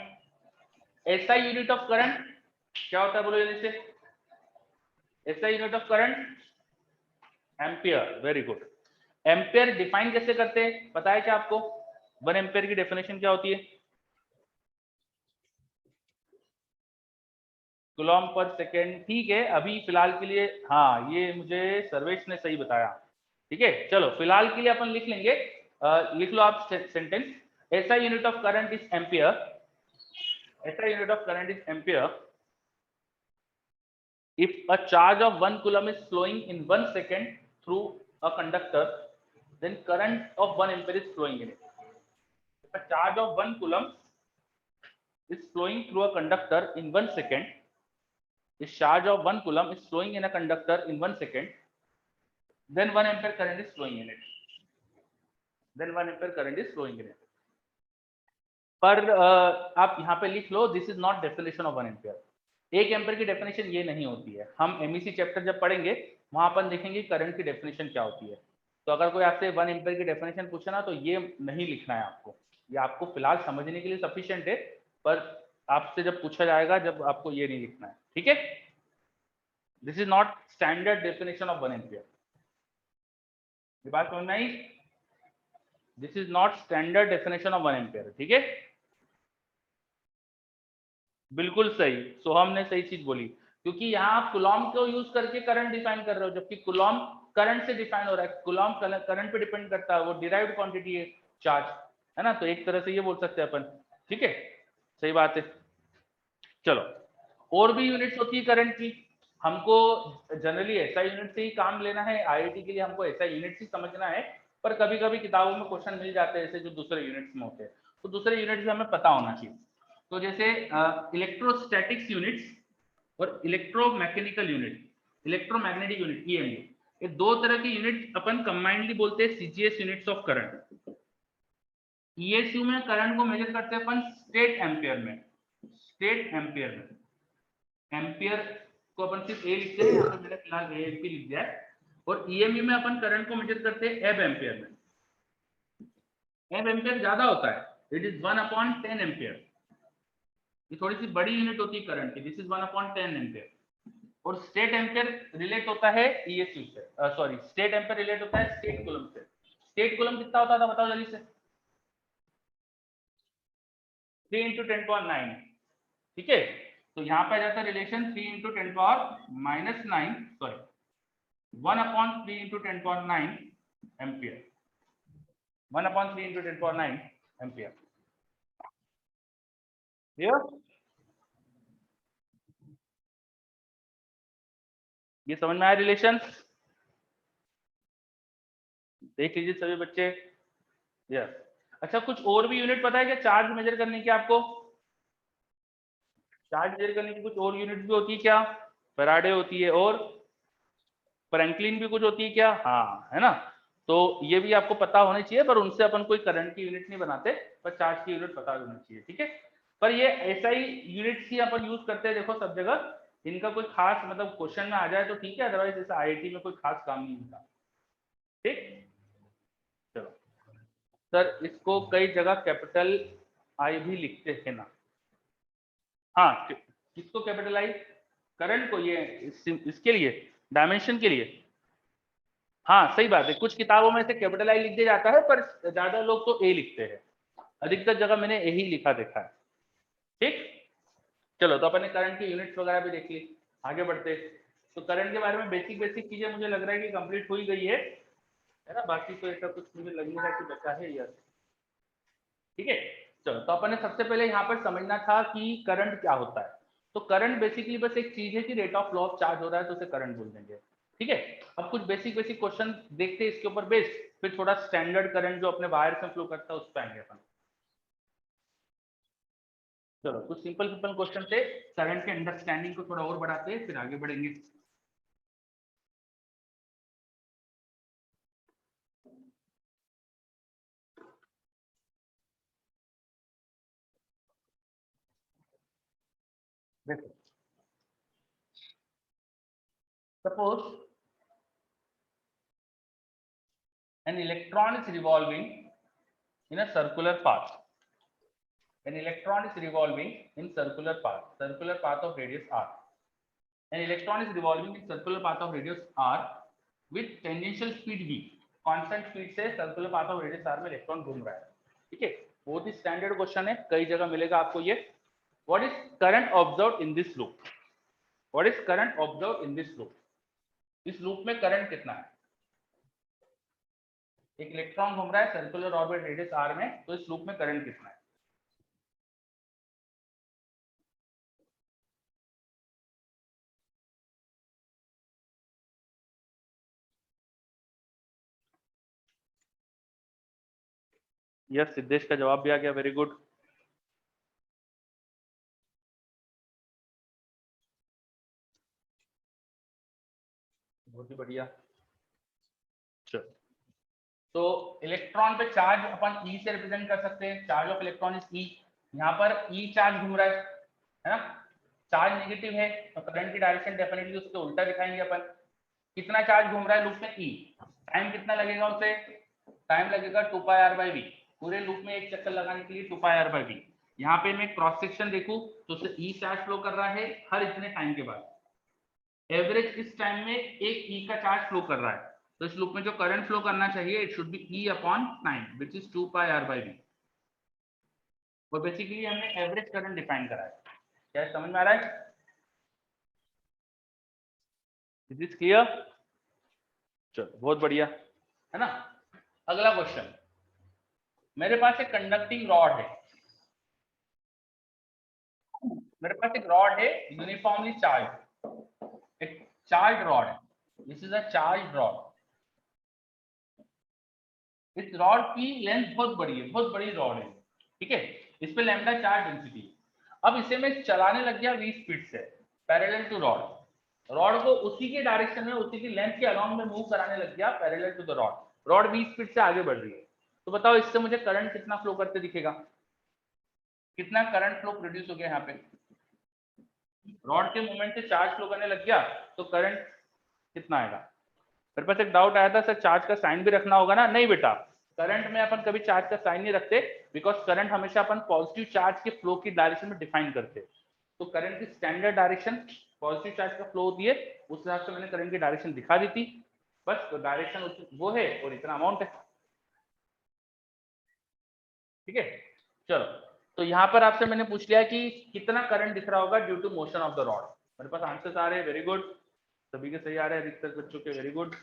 SI unit of current क्या होता है, बोलो जल्दी से। SI unit of current ampere, very good. Ampere define कैसे करते हैं पता है क्या आपको? 1 एम्पियर की डेफिनेशन क्या होती है? कूलॉम पर सेकेंड, ठीक है। अभी फिलहाल के लिए, हाँ, ये मुझे सर्वेश ने सही बताया, ठीक है। चलो, फिलहाल के लिए अपन लिख लेंगे, लिख लो आप sentence, SI unit of current is ampere. SI unit of current is ampere if a charge of 1 coulomb is flowing in 1 second through a conductor, then current of 1 ampere is flowing in it. If a charge of 1 coulomb is flowing through a conductor in 1 second, if charge of 1 coulomb is flowing in a conductor in 1 second, then 1 ampere current is flowing in it. Then 1 ampere current is flowing in it. पर आप यहाँ पे लिख लो, this is not definition of 1 ampere. 1 ampere की definition ये नहीं होती है। हम एमईसी चैप्टर जब पढ़ेंगे वहां अपन देखेंगे करंट की डेफिनेशन क्या होती है। तो अगर कोई आपसे 1 एम्पियर की डेफिनेशन पूछे ना, तो ये नहीं लिखना है आपको, ये आपको फिलहाल समझने के लिए सफिशिएंट है, पर आपसे जब पूछा जाएगा जब, आपको ये नहीं लिखना है, ठीक है। This is not standard definition of 1 ampere. ये बात समझ में आई? This is not standard definition of 1 ampere, ठीक है। बिल्कुल सही, सोहम ने सही चीज बोली, क्योंकि यहाँ आप कूलॉम को यूज करके करंट डिफाइन कर रहे हो, जबकि कूलॉम करंट से डिफाइन हो रहा है। कूलॉम करंट पे डिपेंड करता है, वो डिराइव्ड क्वांटिटी है चार्ज, है ना। तो एक तरह से ये बोल सकते हैं अपन, ठीक है, सही बात है। चलो, और भी यूनिट्स होती है करंट की। हमको जनरली ऐसा यूनिट से ही काम लेना है, आईआईटी के लिए हमको ऐसा यूनिट ही समझना है, पर कभी कभी किताबों में क्वेश्चन मिल जाते हैं ऐसे जो दूसरे यूनिट्स में होते हैं, तो दूसरे यूनिट्स भी हमें पता होना चाहिए। तो जैसे इलेक्ट्रोस्टैटिक्स यूनिट्स और electromechanical unit, electromagnetic unit EMU, ये दो तरह की यूनिट अपन कंबाइंडली बोलते हैं सीजीएस यूनिट्स ऑफ करंट। ईएसयू में करंट को मेजर करते हैं अपन स्टेट एम्पियर में, स्टेट एम्पियर में। एम्पियर को अपन सिर्फ ए लिखते हैं, यहाँ पे मैंने फिलहाल एएमपी लिख दिया है। और ईएमयू में अपन करंट को मेजर करते हैं एब एम्पियर में। एब एम्पियर ज्यादा होता है, इट इज 1/10 एम्पियर। ये थोड़ी सी बड़ी यूनिट होती है करंट की, दिस इज 1/10 एम्पियर। और स्टेट एम्पियर रिलेट होता है ईएसयू से, सॉरी, स्टेट एम्पियर रिलेट होता है स्टेट कूलम से। स्टेट कूलम कितना होता था बताओ जल्दी से? 3 × 10⁻9, ठीक है। तो यहाँ पे आ जाता है relation 3 × 10⁻9, sorry 1/3 × 10⁻9 ampere, 1/3 × 10⁻9 ampere. Clear? ये समझ में आया रिलेशन? देख लीजिए सभी बच्चे। यस, अच्छा, कुछ और भी यूनिट पता है क्या चार्ज मेजर करने की आपको? चार्ज मेजर करने की कुछ और यूनिट भी होती है क्या? फैराडे होती है और फ्रैंकलिन भी कुछ होती है क्या? हाँ, है ना। तो ये भी आपको पता होना चाहिए, पर उनसे अपन कोई करंट की यूनिट नहीं बनाते, पर चार्ज की यूनिट पता होना चाहिए, ठीक है। पर ये ऐसा ही यूनिट्स ही अपन यूज करते हैं, देखो सब जगह। इनका कोई खास मतलब क्वेश्चन में आ जाए तो ठीक है, अदरवाइज जैसे आईआईटी में कोई खास काम नहीं होता, ठीक। चलो सर, इसको कई जगह कैपिटल आई भी लिखते हैं ना। हाँ, किसको कैपिटलाइज? करंट को, ये इसके लिए, डायमेंशन के लिए। हाँ सही बात है, कुछ किताबों में से कैपिटल आई लिख दिया जाता है, पर ज्यादा लोग तो ए लिखते हैं। अधिकतर जगह मैंने यही लिखा देखा है, ठीक। चलो, तो अपन ने करंट की यूनिट्स वगैरह भी देख ली, आगे बढ़ते। तो करंट के बारे में बेसिक बेसिक चीजें मुझे लग रहा है कि कंप्लीट हो ही गई है ना। बाकी तो ऐसा कुछ मुझे लग नहीं रहा कि बचा है यार, ठीक है। चलो, तो अपन ने सबसे पहले यहाँ पर समझना था कि करंट क्या होता है। तो करंट बेसिकली बस एक चीज है कि rate of flow of charge हो रहा है तो उसे करंट बोल देंगे, ठीक है। अब कुछ बेसिक बेसिक क्वेश्चन देखते हैं इसके ऊपर बेस, फिर थोड़ा स्टैंडर्ड करंट जो अपने वायर से फ्लो करता है उस पर आएंगे अपन। चलो, कुछ सिंपल सिंपल क्वेश्चन थे, करंट के अंडरस्टैंडिंग को थोड़ा और बढ़ाते हैं, फिर आगे बढ़ेंगे। देखो, suppose an electron is revolving in a circular path. An electron is revolving in circular path of radius r. An electron is revolving in circular path of radius r with tangential speed v. Constant speed से circular path of radius r में electron घूम रहा है, ठीक है। बहुत ही standard question है, कई जगह मिलेगा आपको ये। What is current observed in this loop? What is current observed in this loop? इस लूप में करंट कितना है? एक इलेक्ट्रॉन घूम रहा है सर्कुलर ऑर्बिट रेडियस r में, तो इस लूप में करंट कितना है? यस, सिद्धेश का जवाब भी आ गया, वेरी गुड। बहुत ही बढ़िया। चलो, तो इलेक्ट्रॉन पे चार्ज अपन ई से रिप्रेजेंट कर सकते हैं, चार्ज ऑफ इलेक्ट्रॉन इज ई। यहाँ पर ई चार्ज घूम रहा है ना। चार्ज नेगेटिव है तो करंट की डायरेक्शन डेफिनेटली उसके उल्टा दिखाएंगे अपन। कितना चार्ज घूम रहा है लूप में? ई। टाइम कितना लगेगा उसे? टाइम लगेगा 2 पाई आर बाई वी। पूरे लूप में एक चक्कर लगाने के लिए 2 पाई आर बाई वी। यहाँ पे मैं क्रॉस सेक्शन देखूं तो उसे ई चार्ज फ्लो कर रहा है हर इतने टाइम के बाद। एवरेज इस टाइम में एक ई का चार्ज फ्लो कर रहा है, तो इस लूप में जो करंट फ्लो करना चाहिए it should be e upon time which is 2 pi r by v. और बेसिकली हमने एवरेज करंट डिफाइन करा है। क्या समझ में आ रहा है? Is this clear? चलो, बहुत बढ़िया, है ना। अगला क्वेश्चन, मेरे पास एक कंडक्टिंग रॉड है, मेरे पास एक रॉड है यूनिफॉर्मली चार्ज, एक चार्ज रॉड है, this is a charge rod. इस रॉड की लेंथ बहुत बड़ी है, बहुत बड़ी रॉड है, ठीक है। इस पे लैम्डा चार्ज डेंसिटी। अब इसे मैं चलाने लग गया v स्पीड से पैरेलल टू रॉड। रॉड को उसी के डायरेक्शन में, उसी की लेंथ के अलोंग में मूव कराने लग गया parallel to the rod. Rod v speed से आगे बढ़ रही है, तो बताओ इससे मुझे करंट कितना फ्लो करते दिखेगा? कितना करंट फ्लो प्रोड्यूस हो गया यहाँ पे? रॉड के मूवमेंट से चार्ज फ्लो करने लग गया तो करंट कितना आएगा? मेरे पास एक डाउट आया था सर, चार्ज का साइन भी रखना होगा ना? नहीं बेटा, करंट में अपन कभी चार्ज का साइन नहीं रखते, बिकॉज करंट हमेशा अपन पॉजिटिव चार्ज के फ्लो की डायरेक्शन में डिफाइन करते हैं। तो करंट की स्टैंडर्ड डायरेक्शन पॉजिटिव चार्ज का फ्लो होती है, उस हिसाब से मैंने करंट की डायरेक्शन दिखा दी थी। बस तो डायरेक्शन वो है और इतना अमाउंट है, ठीक है। चलो, तो यहाँ पर आपसे मैंने पूछ लिया कि कितना करंट दिख रहा होगा due to motion of the rod. मेरे पास आंसर्स आ रहे हैं, वेरी गुड, सभी के सही आ रहे हैं, अधिकतर बच्चों के, वेरी गुड।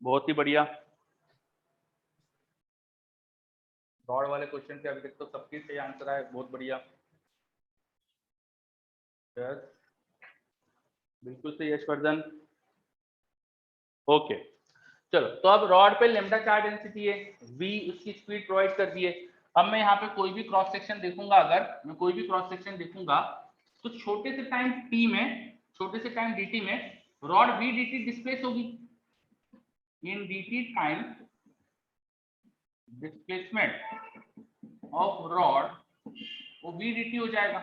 बहुत ही बढ़िया। रॉड वाले क्वेश्चन के अभी तक तो सबके सही आंसर आए, बहुत बढ़िया। यस, बिल्कुल सही यशवर्धन। ओके, चलो, तो अब रॉड पे लेमडा चार्ज डेंसिटी है, v उसकी स्पीड प्रोवाइड कर दी है। अब मैं यहाँ पे कोई भी क्रॉस सेक्शन देखूंगा, अगर मैं कोई भी क्रॉस सेक्शन देखूंगा तो छोटे से टाइम t में, छोटे से टाइम dt में रॉड v dt डिस्प्लेस होगी। इन dt time displacement of rod वो v dt हो जाएगा।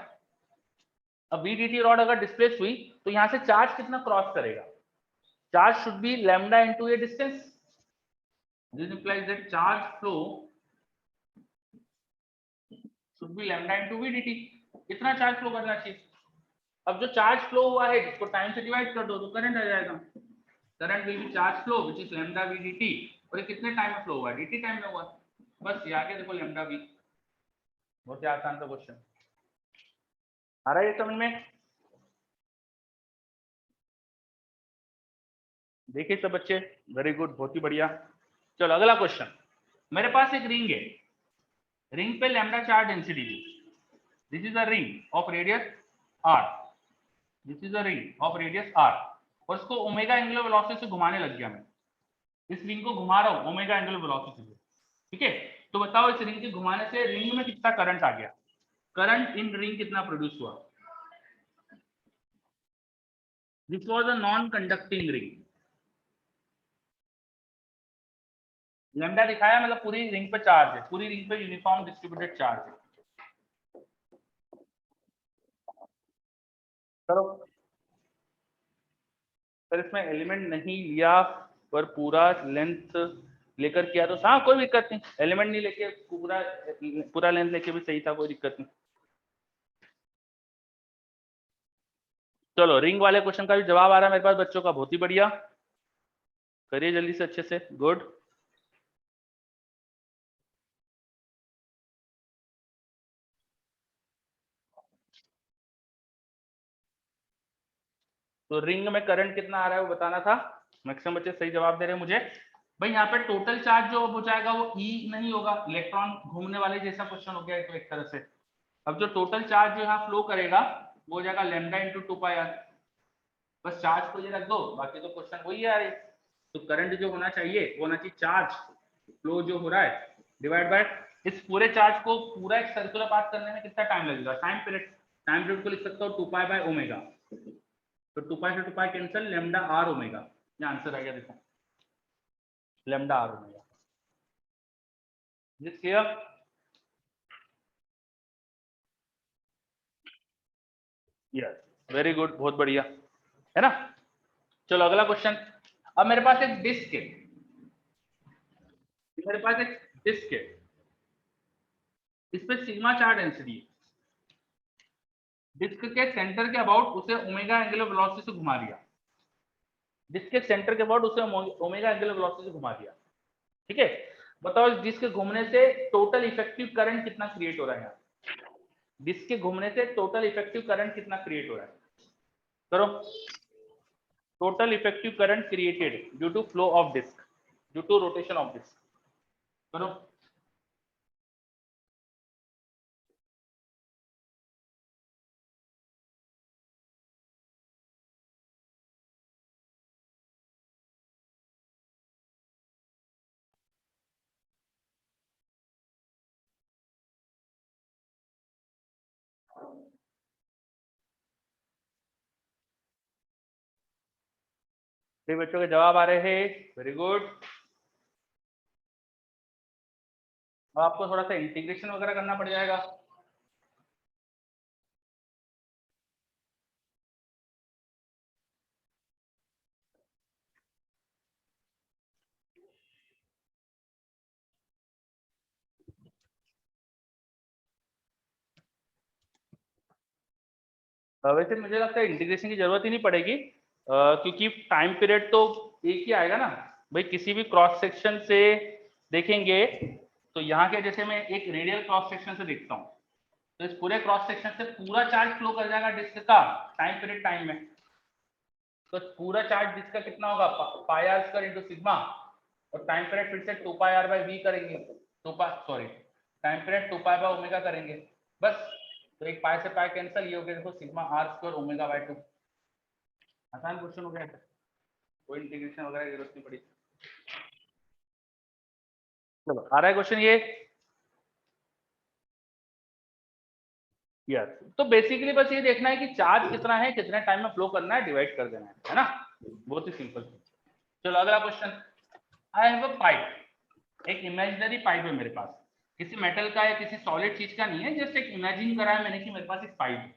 अब v dt रॉड अगर डिस्प्लेस हुई तो यहाँ से चार्ज कितना क्रॉस करेगा? Charge should be lambda into A distance. This implies that charge flow should be lambda into vdt। कितना चार्ज फ्लो करना चाहिए? अब जो चार्ज फ्लो हुआ है इसको टाइम से डिवाइड कर दो तो करंट आ जाएगा। Current will be charge flow which is lambda vdt। और ये कितने टाइम में फ्लो हुआ है? dt टाइम में हुआ। बस ये आगे देखो लैम्डा v। बहुत ही आसान सा क्वेश्चन। आ रहा है ये समझ में? देखिए सब बच्चे, वेरी गुड, बहुत ही बढ़िया। चलो अगला क्वेश्चन। मेरे पास एक रिंग है, रिंग पे lambda charge density the. This is a ring of radius r। This is a ring of radius r और इसको ओमेगा एंगुलर वेलोसिटी से घुमाने लग गया मैं। इस रिंग को घुमा रहा हूं ओमेगा एंगुलर वेलोसिटी से, ठीक है? तो बताओ इस रिंग के घुमाने से रिंग में कितना करंट आ गया? करंट इन रिंग कितना प्रोड्यूस हुआ? This was a non conducting ring. Lambda दिखाया मतलब पूरी रिंग पे चार्ज है, पूरी रिंग पे यूनिफॉर्म डिस्ट्रीब्यूटेड चार्ज है। चलो सर इसमें एलिमेंट नहीं लिया पर पूरा लेंथ लेकर किया तो हाँ कोई दिक्कत नहीं, एलिमेंट नहीं लेके पूरा पूरा लेंथ लेके भी सही था, कोई दिक्कत नहीं। चलो रिंग वाले क्वेश्चन का भी जवाब आ रहा है मेरे पास बच्चों का, बहुत ही बढ़िया, करिए जल्दी से अच्छे से, गुड। तो रिंग में करंट कितना आ रहा है वो बताना था। मैक्सिमम बच्चे सही जवाब दे रहे हैं मुझे। भाई यहाँ पे टोटल चार्ज जो हो जाएगा वो E नहीं होगा, इलेक्ट्रॉन घूमने वाले जैसा क्वेश्चन हो गया है तो एक तरह से। अब जो टोटल चार्ज जो यहाँ फ्लो करेगा वो हो जाएगा लैम्डा इंटू 2πr। बस चार्ज को ये रख दो, बाकी तो क्वेश्चन वही है यार। तो करंट जो होना चाहिए वो होना चाहिए चार्ज फ्लो जो हो रहा है डिवाइड बाय इस पूरे चार्ज को पूरा एक सर्कुलर पाथ करने में कितना टाइम लगेगा, टाइम पीरियड। टाइम पीरियड को लिख सकता हूँ 2π बाय ओमेगा। तो 2π से 2π कैंसिल, लैम्डा r ओमेगा। ये आंसर आ गया, देखो lambda r omega. This clear? Yes very good, बहुत बढ़िया है ना। चलो अगला क्वेश्चन। अब मेरे पास एक डिस्क है, मेरे पास एक डिस्क है, इस पे सिग्मा चार्ज डेंसिटी है। डिस्क के सेंटर के अबाउट उसे ओमेगा एंगुलर वेलोसिटी से घुमा दिया। डिस्क के सेंटर के अबाउट उसे ओमेगा एंगुलर वेलोसिटी से घुमा दिया, ठीक है? बताओ इस डिस्क के घूमने से टोटल इफेक्टिव करंट कितना क्रिएट हो रहा है? डिस्क के घूमने से टोटल इफेक्टिव करंट कितना क्रिएट हो रहा है? करो। Total effective current created due to flow of disk, due to rotation of disk. करो। बच्चों के जवाब आ रहे हैं, वेरी गुड। अब आपको थोड़ा सा इंटीग्रेशन वगैरह करना पड़ जाएगा। वैसे मुझे लगता है इंटीग्रेशन की जरूरत ही नहीं पड़ेगी, क्योंकि टाइम पीरियड तो एक ही आएगा ना। भाई किसी भी क्रॉस सेक्शन से देखेंगे तो यहाँ के जैसे मैं एक रेडियल क्रॉस सेक्शन से देखता हूँ तो इस पूरे क्रॉस सेक्शन से पूरा चार्ज फ्लो कर जाएगा डिस्क का टाइम पीरियड टाइम में। तो पूरा चार्ज डिस्क का कितना होगा, पाई आर स्क्वायर इंटू सिग्मा, और टाइम पीरियड फिर से 2πr बाई वी करेंगे, टाइम पीरियड 2π बाय ओमेगा करेंगे बस। तो एक पाई से पाई कैंसिल, ये हो गया देखो sigma r square omega by 2। आसान क्वेश्चन हो गया, कोई इंटीग्रेशन वगैरह की जरूरत नहीं पड़ी। चलो आ रहा है क्वेश्चन ये। यस, तो बेसिकली बस ये देखना है कि चार्ज कितना है, कितने टाइम में फ्लो करना है, डिवाइड कर देना है ना, बहुत ही सिंपल। चलो अगला question. I have a pipe, एक इमेजिनरी पाइप है मेरे पास, किसी मेटल का या किसी सॉलिड चीज का नहीं है, जस्ट एक इमेजिन करा है मैंने कि मेरे पास एक पाइप है,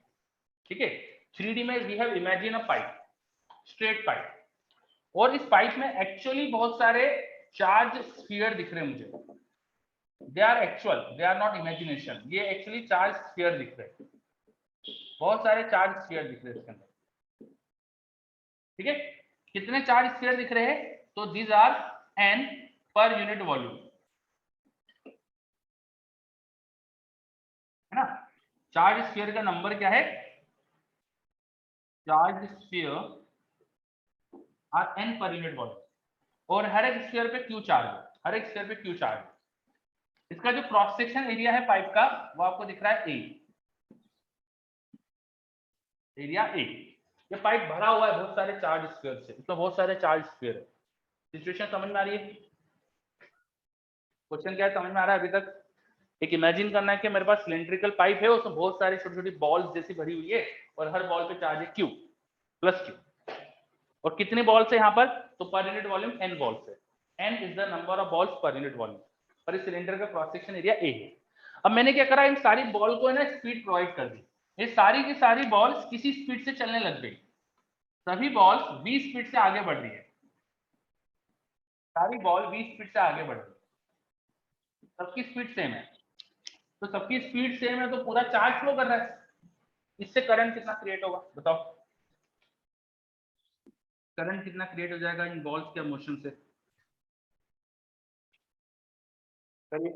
ठीक है। 3D में we have imagine a pipe, straight pipe, और इस पाइप में एक्चुअली बहुत सारे चार्ज स्फीयर दिख रहे हैं मुझे। They are actual, they are not imagination, ये एक्चुअली चार्ज स्फीयर दिख रहे हैं, बहुत सारे चार्ज स्फीयर दिख रहे हैं इसके अंदर, ठीक है। कितने चार्ज स्फीयर दिख रहे हैं? तो these are n per unit volume, है ना। चार्ज स्फीयर का नंबर क्या है? Charge sphere are n per unit volume, और हर एक स्फीयर पे q चार्ज है, हर एक स्फीयर पे q चार्ज है। इसका जो क्रॉस सेक्शन एरिया है पाइप का, वो आपको दिख रहा है A, एरिया A। ये पाइप भरा हुआ है बहुत सारे चार्ज स्फीयर से, इसमें बहुत सारे चार्ज स्फीयर है। सिचुएशन समझ में आ रही है? क्वेश्चन क्या है, समझ में आ रहा है अभी तक? एक इमेजिन करना है कि मेरे पास सिलेंड्रिकल पाइप है, उसमें बहुत सारी छोटी छोटी बॉल्स जैसी भरी हुई है, और हर बॉल पे चार्ज है Q प्लस Q, और कितनी बॉल्स है यहाँ पर? तो पर यूनिट वॉल्यूम n बॉल्स है, n is the number of balls पर यूनिट वॉल्यूम, और इस सिलेंडर का क्रॉस सेक्शन एरिया A है। अब मैंने क्या करा, इन सारी बॉल को है ना स्पीड प्रोवाइड कर दी, ये सारी की सारी बॉल्स किसी स्पीड से चलने लग गई, सभी बॉल्स 20 स्पीड से आगे बढ़ रही है, सारी बॉल 20 स्पीड से आगे बढ़ रही है, सबकी स्पीड सेम है। तो सबकी स्पीड सेम है तो पूरा चार्ज फ्लो कर रहा है, इससे करंट कितना क्रिएट होगा बताओ? करंट कितना क्रिएट हो जाएगा इन बॉल्स के मोशन से? करिए।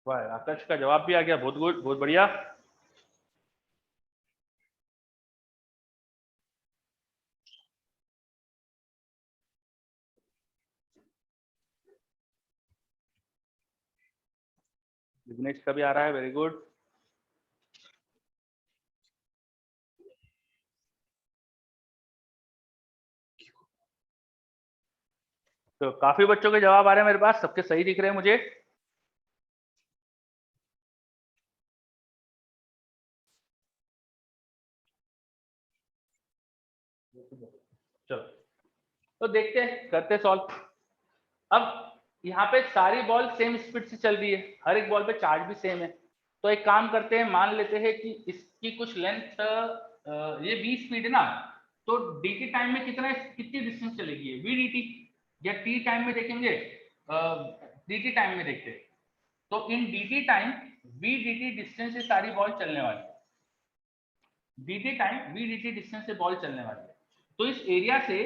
वाह, आकाश का जवाब भी आ गया, बहुत गुड, बहुत बढ़िया। विघ्नेश का भी आ रहा है, वेरी गुड। तो काफी बच्चों के जवाब आ रहे हैं मेरे पास, सबके सही दिख रहे हैं मुझे। चलो तो देखते हैं, करते सॉल्व। अब यहाँ पे सारी बॉल सेम स्पीड से चल रही है, हर एक बॉल पे चार्ज भी सेम है, तो एक काम करते हैं, मान लेते हैं कि इसकी कुछ लेंथ, ये v स्पीड है ना, तो dt टाइम में कितनी डिस्टेंस चलेगी v dt, या t टाइम में देखेंगे, dt टाइम में देखते हैं। तो इन dt time v dt distance से सारी बॉल चलने वाली है, dt time v dt distance से बॉल चलने वाली है। तो इस एरिया से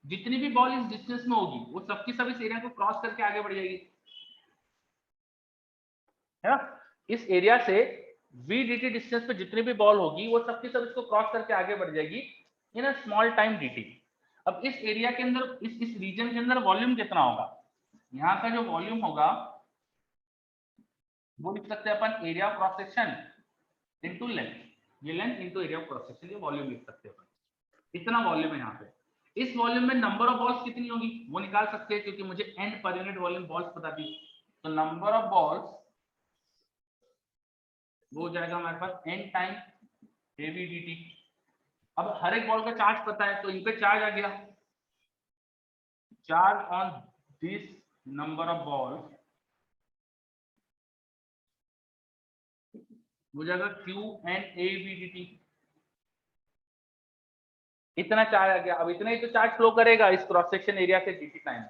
जितनी भी बॉल इस डिस्टेंस में होगी, वो सबकी सब इस एरिया को क्रॉस करके आगे बढ़ जाएगी, है ना। इस एरिया से v dt डिस्टेंस पे जितनी भी बॉल होगी, वो सबकी सब इसको क्रॉस करके आगे बढ़ जाएगी इन अ स्मॉल टाइम dt। अब इस एरिया के अंदर, इस रीजन के अंदर वॉल्यूम कितना होगा? यहाँ का जो वॉल्यूम होगा वो लिख सकते हैं अपन area of cross section into length, ये length into area of cross section, ये वॉल्यूम लिख सकते हैं अपन। इतना वॉल्यूम है यहाँ पे। इस वॉल्यूम में नंबर ऑफ बॉल्स कितनी होगी वो निकाल सकते हैं, क्योंकि मुझे n per unit volume balls पता थी। तो नंबर ऑफ बॉल्स वो हो जाएगा हमारे पास n टाइम av dt। अब हर एक बॉल का चार्ज पता है, तो इन पे चार्ज आ गया, charge on this number of balls हो जाएगा q and av dt। इतना चार्ज आ गया, अब इतना ही तो चार्ज फ्लो करेगा इस क्रॉस सेक्शन एरिया से dt टाइम।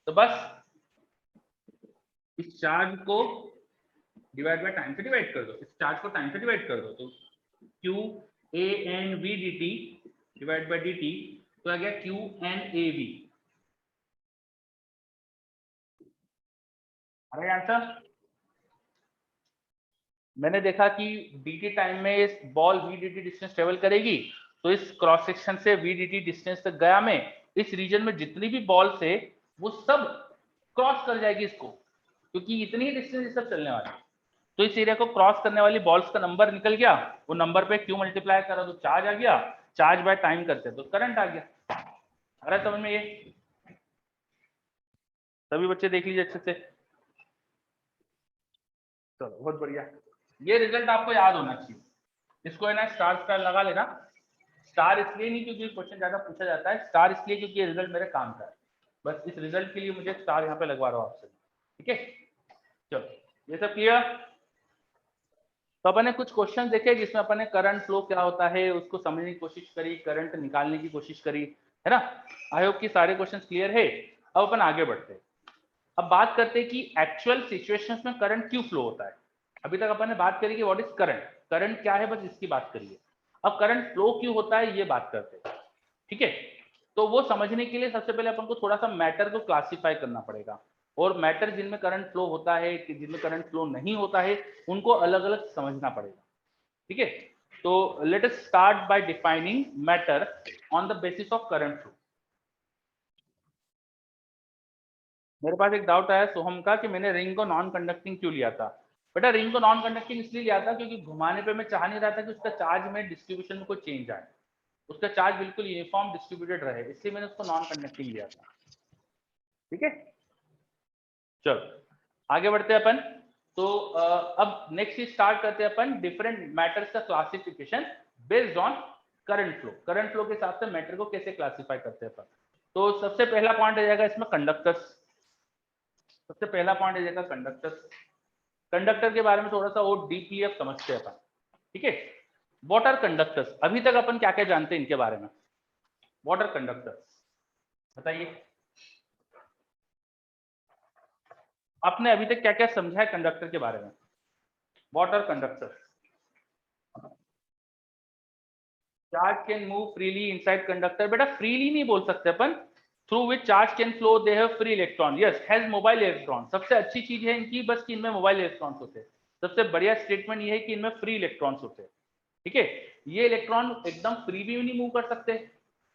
तो बस इस चार्ज को डिवाइड बाय टाइम से डिवाइड कर दो, इस चार्ज को टाइम से डिवाइड कर दो, तो q a n v dt divide by dt, तो आ गया q n a v। अरे आंसर, मैंने देखा कि dt टाइम में इस ball v dt distance travel करेगी, तो इस क्रॉस सेक्शन से v dt डिस्टेंस तक गया मैं, इस रीजन में जितनी भी बॉल से वो सब क्रॉस कर जाएगी इसको, क्योंकि इतनी ही डिस्टेंस सब चलने वाली है। तो इस एरिया को क्रॉस करने वाली बॉल्स का नंबर निकल गया, वो नंबर पे क्यू मल्टीप्लाई करा तो चार्ज आ गया, चार्ज बाय टाइम करते तो करंट आ गया। आ रहा है समझ में? ये सभी बच्चे देख लीजिए अच्छे से। चलो बहुत बढ़िया, ये रिजल्ट आपको याद होना चाहिए। इसको है ना स्टार स्टार लगा लेना। स्टार इसलिए नहीं क्योंकि क्वेश्चन ज्यादा पूछा जाता है, स्टार इसलिए क्योंकि ये रिजल्ट मेरे काम का है। बस इस रिजल्ट के लिए मुझे स्टार यहाँ पे लगवा रहा हूँ आपसे, ठीक है। चलो ये सब क्लियर। तो अपन ने कुछ क्वेश्चन देखे जिसमें अपन ने करंट फ्लो क्या होता है उसको समझने की कोशिश करी, करंट निकालने की कोशिश करी, है ना। आई होप कि सारे क्वेश्चन क्लियर है। अब अपन आगे बढ़ते हैं। अब बात करते हैं कि एक्चुअल सिचुएशंस में करंट क्यों फ्लो होता है। अभी तक अपन ने बात करी कि व्हाट इज करंट, करंट क्या है, बस इसकी बात करिए। अब करंट फ्लो क्यों होता है ये बात करते हैं, ठीक है। तो वो समझने के लिए सबसे पहले अपन को थोड़ा सा मैटर को क्लासिफाई करना पड़ेगा, और मैटर जिनमें करंट फ्लो होता है कि जिनमें करंट फ्लो नहीं होता है उनको अलग अलग समझना पड़ेगा, ठीक है। तो let us start by defining matter on the basis of current flow. मेरे पास एक डाउट आया सोहम का कि मैंने रिंग को नॉन कंडक्टिंग क्यों लिया था। बेटा रिंग को नॉन कंडक्टिंग इसलिए लिया था क्योंकि घुमाने पे मैं चाह नहीं रहा था कि उसका चार्ज में डिस्ट्रीब्यूशन में कोई चेंज आए, उसका चार्ज बिल्कुल यूनिफॉर्म डिस्ट्रीब्यूटेड रहे, इसलिए मैंने उसको नॉन कंडक्टिंग लिया था, ठीक है। चलो आगे बढ़ते हैं अपन। तो अब नेक्स्ट स्टार्ट करते हैं अपन डिफरेंट मैटर्स का classification based on current flow. Current flow के हिसाब से मैटर को कैसे क्लासिफाई करते हैं अपन। तो सबसे पहला पॉइंट आ जाएगा इसमें कंडक्टर्स। सबसे पहला पॉइंट आ जाएगा कंडक्टर्स। कंडक्टर के बारे में थोड़ा सा और डीपली अब समझते हैं अपन, ठीक है। व्हाट आर कंडक्टर्स, अभी तक अपन क्या क्या जानते हैं इनके बारे में। व्हाट आर कंडक्टर्स बताइए, आपने अभी तक क्या क्या समझा है कंडक्टर के बारे में। What are conductors. Charge can move freely inside conductor. बेटा फ्रीली नहीं बोल सकते अपन, through which charge can flow they have free electron, yes has mobile electron. सबसे अच्छी चीज है इनकी बस कि इनमें मोबाइल इलेक्ट्रॉन्स होते हैं। सबसे बढ़िया स्टेटमेंट ये है कि इनमें फ्री इलेक्ट्रॉन्स होते हैं, ठीक है। ये इलेक्ट्रॉन एकदम फ्री भी नहीं मूव कर सकते,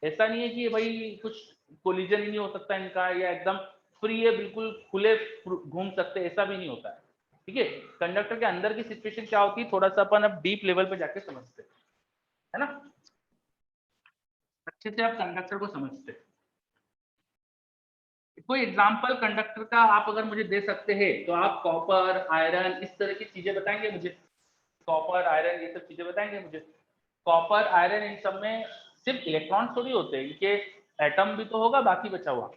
ऐसा नहीं है कि भाई कुछ कोलिजन ही नहीं हो सकता इनका, या एकदम फ्री है बिल्कुल खुले घूम सकते, ऐसा भी नहीं होता है, ठीक है। कंडक्टर के अंदर की सिचुएशन क्या होती है थोड़ा सा अपन अब डीप लेवल पे जाके समझते हैं, है ना। अच्छे से आप कंडक्टर को समझते हैं। कोई एग्जांपल कंडक्टर का आप अगर मुझे दे सकते हैं तो आप कॉपर आयरन इस तरह की चीजें बताएंगे मुझे। कॉपर आयरन ये सब चीजें बताएंगे मुझे। कॉपर आयरन इन सब में सिर्फ इलेक्ट्रॉन थोड़ी होते हैं, इनके एटम भी तो होगा बाकी बचा हुआ।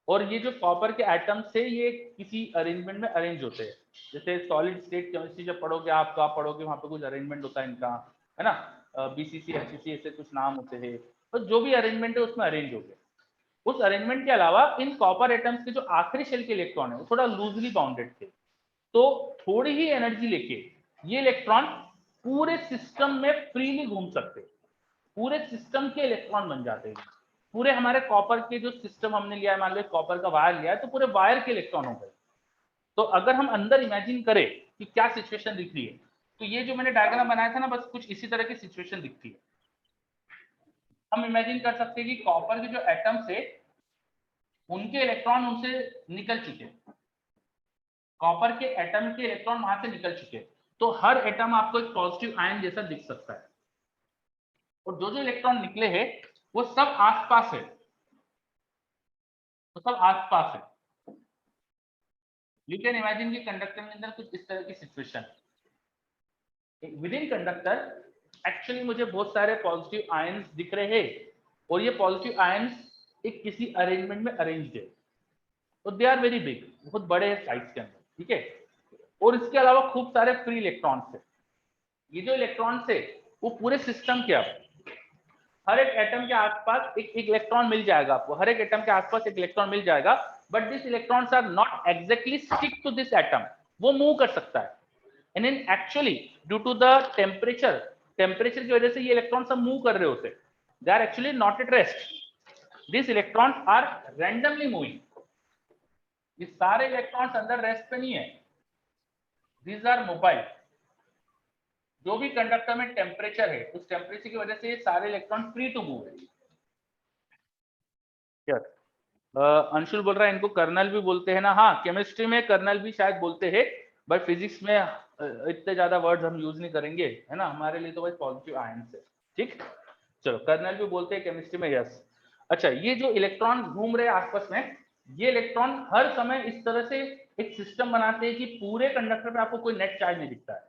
और ये जो कॉपर के एटम से ये किसी अरेंजमेंट में अरेंज होते हैं। जैसे सॉलिड स्टेट केमिस्ट्री जब पढ़ोगे आप तो आप पढ़ोगे वहां पे कुछ अरेंजमेंट होता है इनका, है ना। बीसीसी एचसीसी ऐसे कुछ नाम होते हैं, तो जो भी अरेंजमेंट है उसमें अरेंज हो गए। उस अरेंजमेंट के अलावा इन कॉपर एटम्स के जो आखिरी शेल के इलेक्ट्रॉन है वो थोड़ा लूजली बाउंडेड थे, तो थोड़ी ही एनर्जी लेके ये इलेक्ट्रॉन पूरे सिस्टम में फ्रीली घूम सकते, पूरे सिस्टम के इलेक्ट्रॉन बन जाते हैं। पूरे हमारे कॉपर के जो सिस्टम हमने लिया है, मान लो कॉपर का वायर लिया है तो पूरे वायर के इलेक्ट्रॉन हो गए। तो अगर हम अंदर इमेजिन करें कि क्या सिचुएशन दिख रही है, तो ये जो मैंने डायग्राम बनाया था ना बस कुछ इसी तरह की सिचुएशन दिखती है। हम इमेजिन कर सकते हैं कि कॉपर के जो एटम्स है उनके इलेक्ट्रॉन उनसे निकल चुके, कॉपर के एटम के इलेक्ट्रॉन वहां से निकल चुके, तो हर एटम आपको एक पॉजिटिव आयन जैसा दिख सकता है। और जो जो इलेक्ट्रॉन निकले हैं वो सब आसपास है, वो सब आसपास है। यू कैन इमेजिन कि कंडक्टर के अंदर कुछ इस तरह की situation with in conductor. Actually मुझे बहुत सारे पॉजिटिव आयंस दिख रहे हैं और ये पॉजिटिव आयंस एक किसी अरेंजमेंट में अरेंज्ड है, और दे आर वेरी बिग, बहुत बड़े हैं साइज के अंदर, ठीक है। और इसके अलावा खूब सारे फ्री इलेक्ट्रॉन्स है। ये जो इलेक्ट्रॉन्स है वो पूरे सिस्टम के हर एक एटम के आसपास एक इलेक्ट्रॉन मिल जाएगा आपको, हर एक एटम के आसपास एक इलेक्ट्रॉन मिल जाएगा, but this electrons are not exactly stick to this atom, वो मूव कर सकता है। And in actually due to the temperature, temperature की वजह से ये इलेक्ट्रॉन सब मूव कर रहे होते, they are actually not at rest, this electrons are randomly moving. ये सारे इलेक्ट्रॉन्स अंदर रेस्ट पे नहीं है, दीज आर मोबाइल। जो भी कंडक्टर में टेम्परेचर है उस टेम्परेचर की वजह से ये सारे इलेक्ट्रॉन फ्री टू मूव है। यस अंशुल बोल रहा है इनको कर्नल भी बोलते हैं ना। हाँ केमिस्ट्री में कर्नल भी शायद बोलते हैं, बट फिजिक्स में इतने ज्यादा वर्ड्स हम यूज नहीं करेंगे, है ना, हमारे लिए तो भाई पॉजिटिव आयन है। ठीक, चलो कर्नल भी बोलते हैं केमिस्ट्री में, यस। अच्छा, ये जो इलेक्ट्रॉन घूम रहे हैं आपस में, ये इलेक्ट्रॉन हर समय इस तरह से एक सिस्टम बनाते हैं कि पूरे कंडक्टर में आपको कोई नेट चार्ज नहीं दिखता है,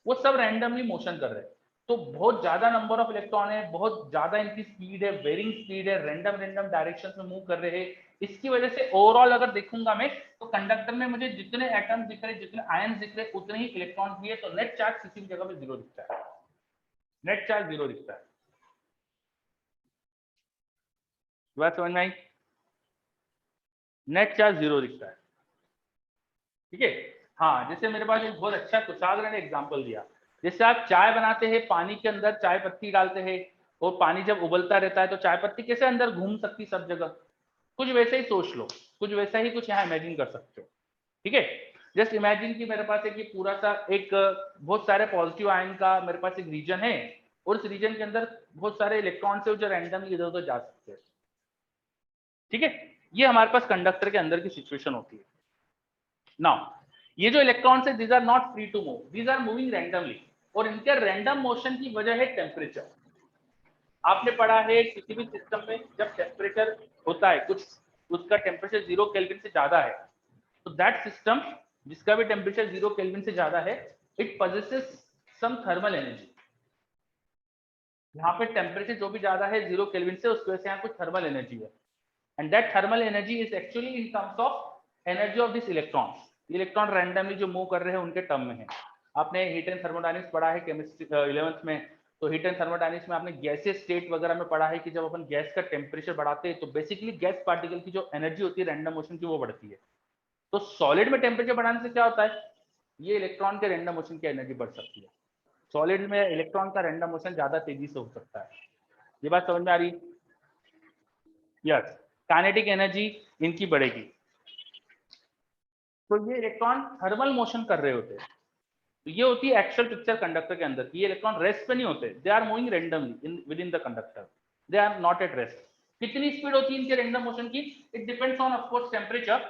वो सब रैंडमली मोशन कर रहे हैं। तो बहुत ज्यादा नंबर ऑफ इलेक्ट्रॉन है, बहुत ज्यादा इनकी स्पीड है, वेरिंग स्पीड है, रैंडम रैंडम डायरेक्शन में मूव कर रहे हैं। इसकी वजह से ओवरऑल अगर देखूंगा मैं, तो कंडक्टर में मुझे जितने एटम दिख रहे, जितने आयन दिख रहे, उतने ही इलेक्ट्रॉन भी है। तो नेट चार्ज किसी भी जगह पे जीरो दिखता है, नेट चार्ज जीरो दिखता है। बात समझ में आई? नेट चार्ज जीरो दिखता है, ठीक है। हाँ, जैसे मेरे पास एक बहुत अच्छा कुशाग्र ने एग्जांपल दिया, जैसे आप चाय बनाते हैं, पानी के अंदर चाय पत्ती डालते हैं, और पानी जब उबलता रहता है तो चाय पत्ती कैसे अंदर घूम सकती सब जगह, कुछ वैसे ही सोच लो, कुछ वैसा ही कुछ यहाँ इमेजिन कर सकते हो, ठीक है। जस्ट इमेजिन कि मेरे पास एक पूरा सा एक बहुत सारे पॉजिटिव आयन का मेरे पास एक रीजन है, और उस रीजन के अंदर बहुत सारे इलेक्ट्रॉन से जो रैंडमली इधर उधर जा सकते हैं, ठीक है। ये हमारे पास कंडक्टर के अंदर की सिचुएशन होती है। नाउ ये जो इलेक्ट्रॉन्स है, these are not free to move, these are moving randomly, और इनके रैंडम मोशन की वजह है टेम्परेचर। आपने पढ़ा है किसी भी सिस्टम में जब टेम्परेचर होता है कुछ, उसका टेम्परेचर 0 केल्विन से ज्यादा है, तो दैट सिस्टम जिसका भी टेम्परेचर 0 केल्विन से ज्यादा है, it possesses some thermal energy. यहाँ पे टेम्परेचर जो भी ज्यादा है 0 केल्विन से, उसकी वजह से यहाँ कुछ थर्मल एनर्जी है, and that thermal energy is actually in terms of energy of this electrons. Electron randomly जो मूव कर रहे हैं उनके टर्म में है। आपने हीट एंड थर्मोडायनेमिक्स पढ़ा है केमिस्ट्री 11th में, तो हीट एंड थर्मोडायनेमिक्स में आपने गैसेस स्टेट वगैरह में पढ़ा है कि जब अपन गैस का टेम्परेचर बढ़ाते हैं तो बेसिकली गैस पार्टिकल की जो एनर्जी होती है रैंडम मोशन की, वो बढ़ती है। तो सॉलिड में टेम्परेचर बढ़ाने से क्या होता है, ये इलेक्ट्रॉन के रैंडम मोशन की एनर्जी बढ़ सकती है। सॉलिड में इलेक्ट्रॉन का रैंडम मोशन ज्यादा तेजी से हो सकता है। ये बात समझ में आ रही? यस, काइनेटिक एनर्जी इनकी बढ़ेगी। तो ये इलेक्ट्रॉन थर्मल मोशन कर रहे होते हैं। तो ये होती है एक्चुअल पिक्चर कंडक्टर के अंदर की। ये इलेक्ट्रॉन रेस्ट पे नहीं होते, they are moving randomly within the conductor, they are not at rest. कितनी स्पीड होती है इनके रैंडम मोशन की, it depends on of course temperature,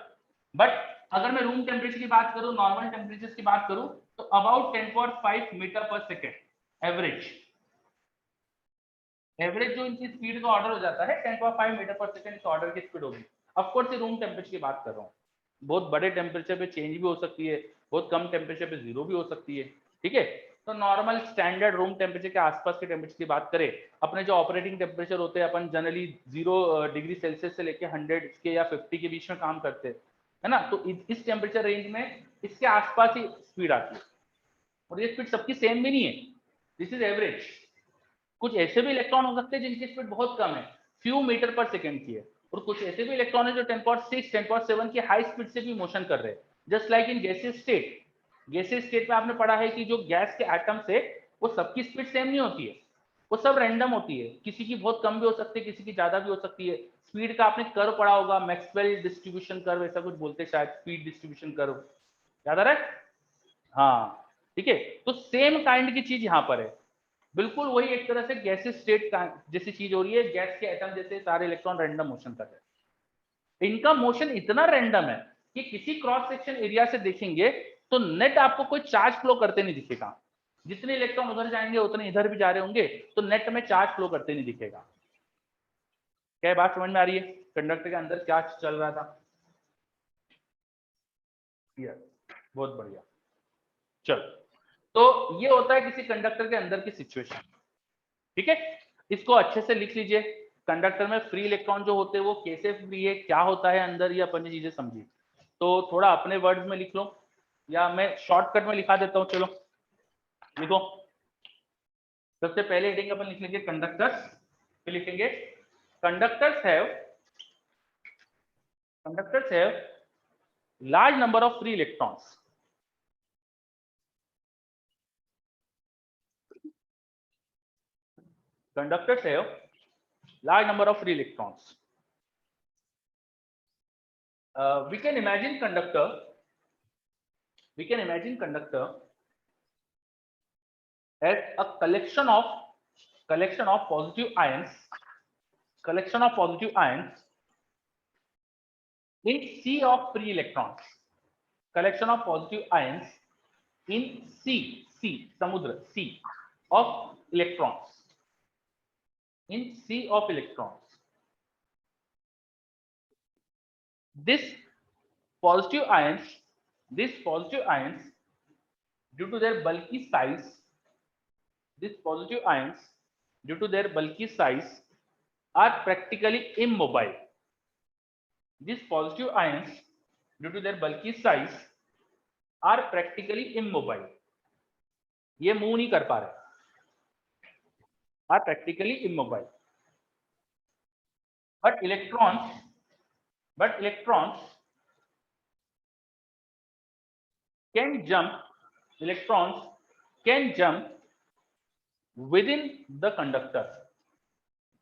but अगर मैं रूम टेम्परेचर की बात करूं, नॉर्मल टेम्परेचर की बात करूं, तो अबाउट 10.5 मीटर पर सेकेंड एवरेज। एवरेज जो इनकी स्पीड का ऑर्डर हो जाता है 10.5 मीटर पर सेकेंड, इस ऑर्डर की स्पीड होगी। ऑफ कोर्स ये रूम टेम्परेचर की बात कर रहा हूँ, बहुत बड़े टेम्परेचर पे चेंज भी हो सकती है, बहुत कम टेम्परेचर पे जीरो भी हो सकती है, ठीक है। तो नॉर्मल स्टैंडर्ड रूम टेम्परेचर के आसपास के टेम्परेचर की बात करें, अपने जो ऑपरेटिंग टेम्परेचर होते हैं, अपन जनरली 0 डिग्री सेल्सियस से लेके 100 के या 50 के बीच में काम करते हैं, है ना। तो इस टेम्परेचर रेंज में इसके आसपास ही स्पीड आती है, और ये स्पीड सबकी सेम भी नहीं है, दिस इज एवरेज। कुछ ऐसे भी इलेक्ट्रॉन हो सकते हैं जिनकी स्पीड बहुत कम है, फ्यू मीटर पर सेकेंड की है, और कुछ ऐसे भी इलेक्ट्रॉन है जो 10.6 10.7 की हाई स्पीड से भी मोशन कर रहे हैं, just like in gaseous state. Gaseous state में आपने पढ़ा है कि जो गैस के एटम्स है वो सबकी स्पीड सेम नहीं होती है, वो सब रैंडम होती है, किसी की बहुत कम भी हो सकती है, किसी की ज्यादा भी हो सकती है। स्पीड का आपने कर्व पढ़ा होगा, मैक्सवेल डिस्ट्रीब्यूशन कर्व ऐसा कुछ बोलते हैं शायद, स्पीड डिस्ट्रीब्यूशन कर्व, याद आ रहा है? हाँ, ठीक है। तो सेम काइंड की चीज यहाँ पर है, बिल्कुल वही एक तरह से गैसेस स्टेट जैसी चीज हो रही है, गैस के एटम जैसे सारे इलेक्ट्रॉन रैंडम मोशन कर रहे हैं। इनका मोशन इतना रैंडम है कि किसी क्रॉस सेक्शन एरिया से देखेंगे तो नेट आपको कोई चार्ज फ्लो करते नहीं दिखेगा, जितने इलेक्ट्रॉन उधर जाएंगे उतने इधर भी जा रहे होंगे, तो नेट में चार्ज फ्लो करते नहीं दिखेगा। क्या बात समझ में आ रही है? कंडक्टर के अंदर क्या चल रहा था? बहुत बढ़िया। चलो, तो ये होता है किसी कंडक्टर के अंदर की सिचुएशन, ठीक है। इसको अच्छे से लिख लीजिए, कंडक्टर में फ्री इलेक्ट्रॉन जो होते हैं वो कैसे फ्री है, क्या होता है अंदर, ये अपन चीजें समझिए। तो थोड़ा अपने वर्ड्स में लिख लो, या मैं शॉर्टकट में लिखा देता हूँ, चलो लिखो। सबसे पहले हेडिंग अपन लिख लीजिए कंडक्टर्स, फिर लिखेंगे conductors have large number of free electrons. Conductors have large number of free electrons. We can imagine conductor as a collection of positive ions, in sea of free electrons, collection of positive ions in sea samudra sea of electrons, in sea of electrons, this positive ions due to their bulky size, these positive ions due to their bulky size are practically immobile. These positive ions due to their bulky size are practically immobile. ये move नहीं कर पा रहे, are practically immobile. But electrons can jump within the conductor.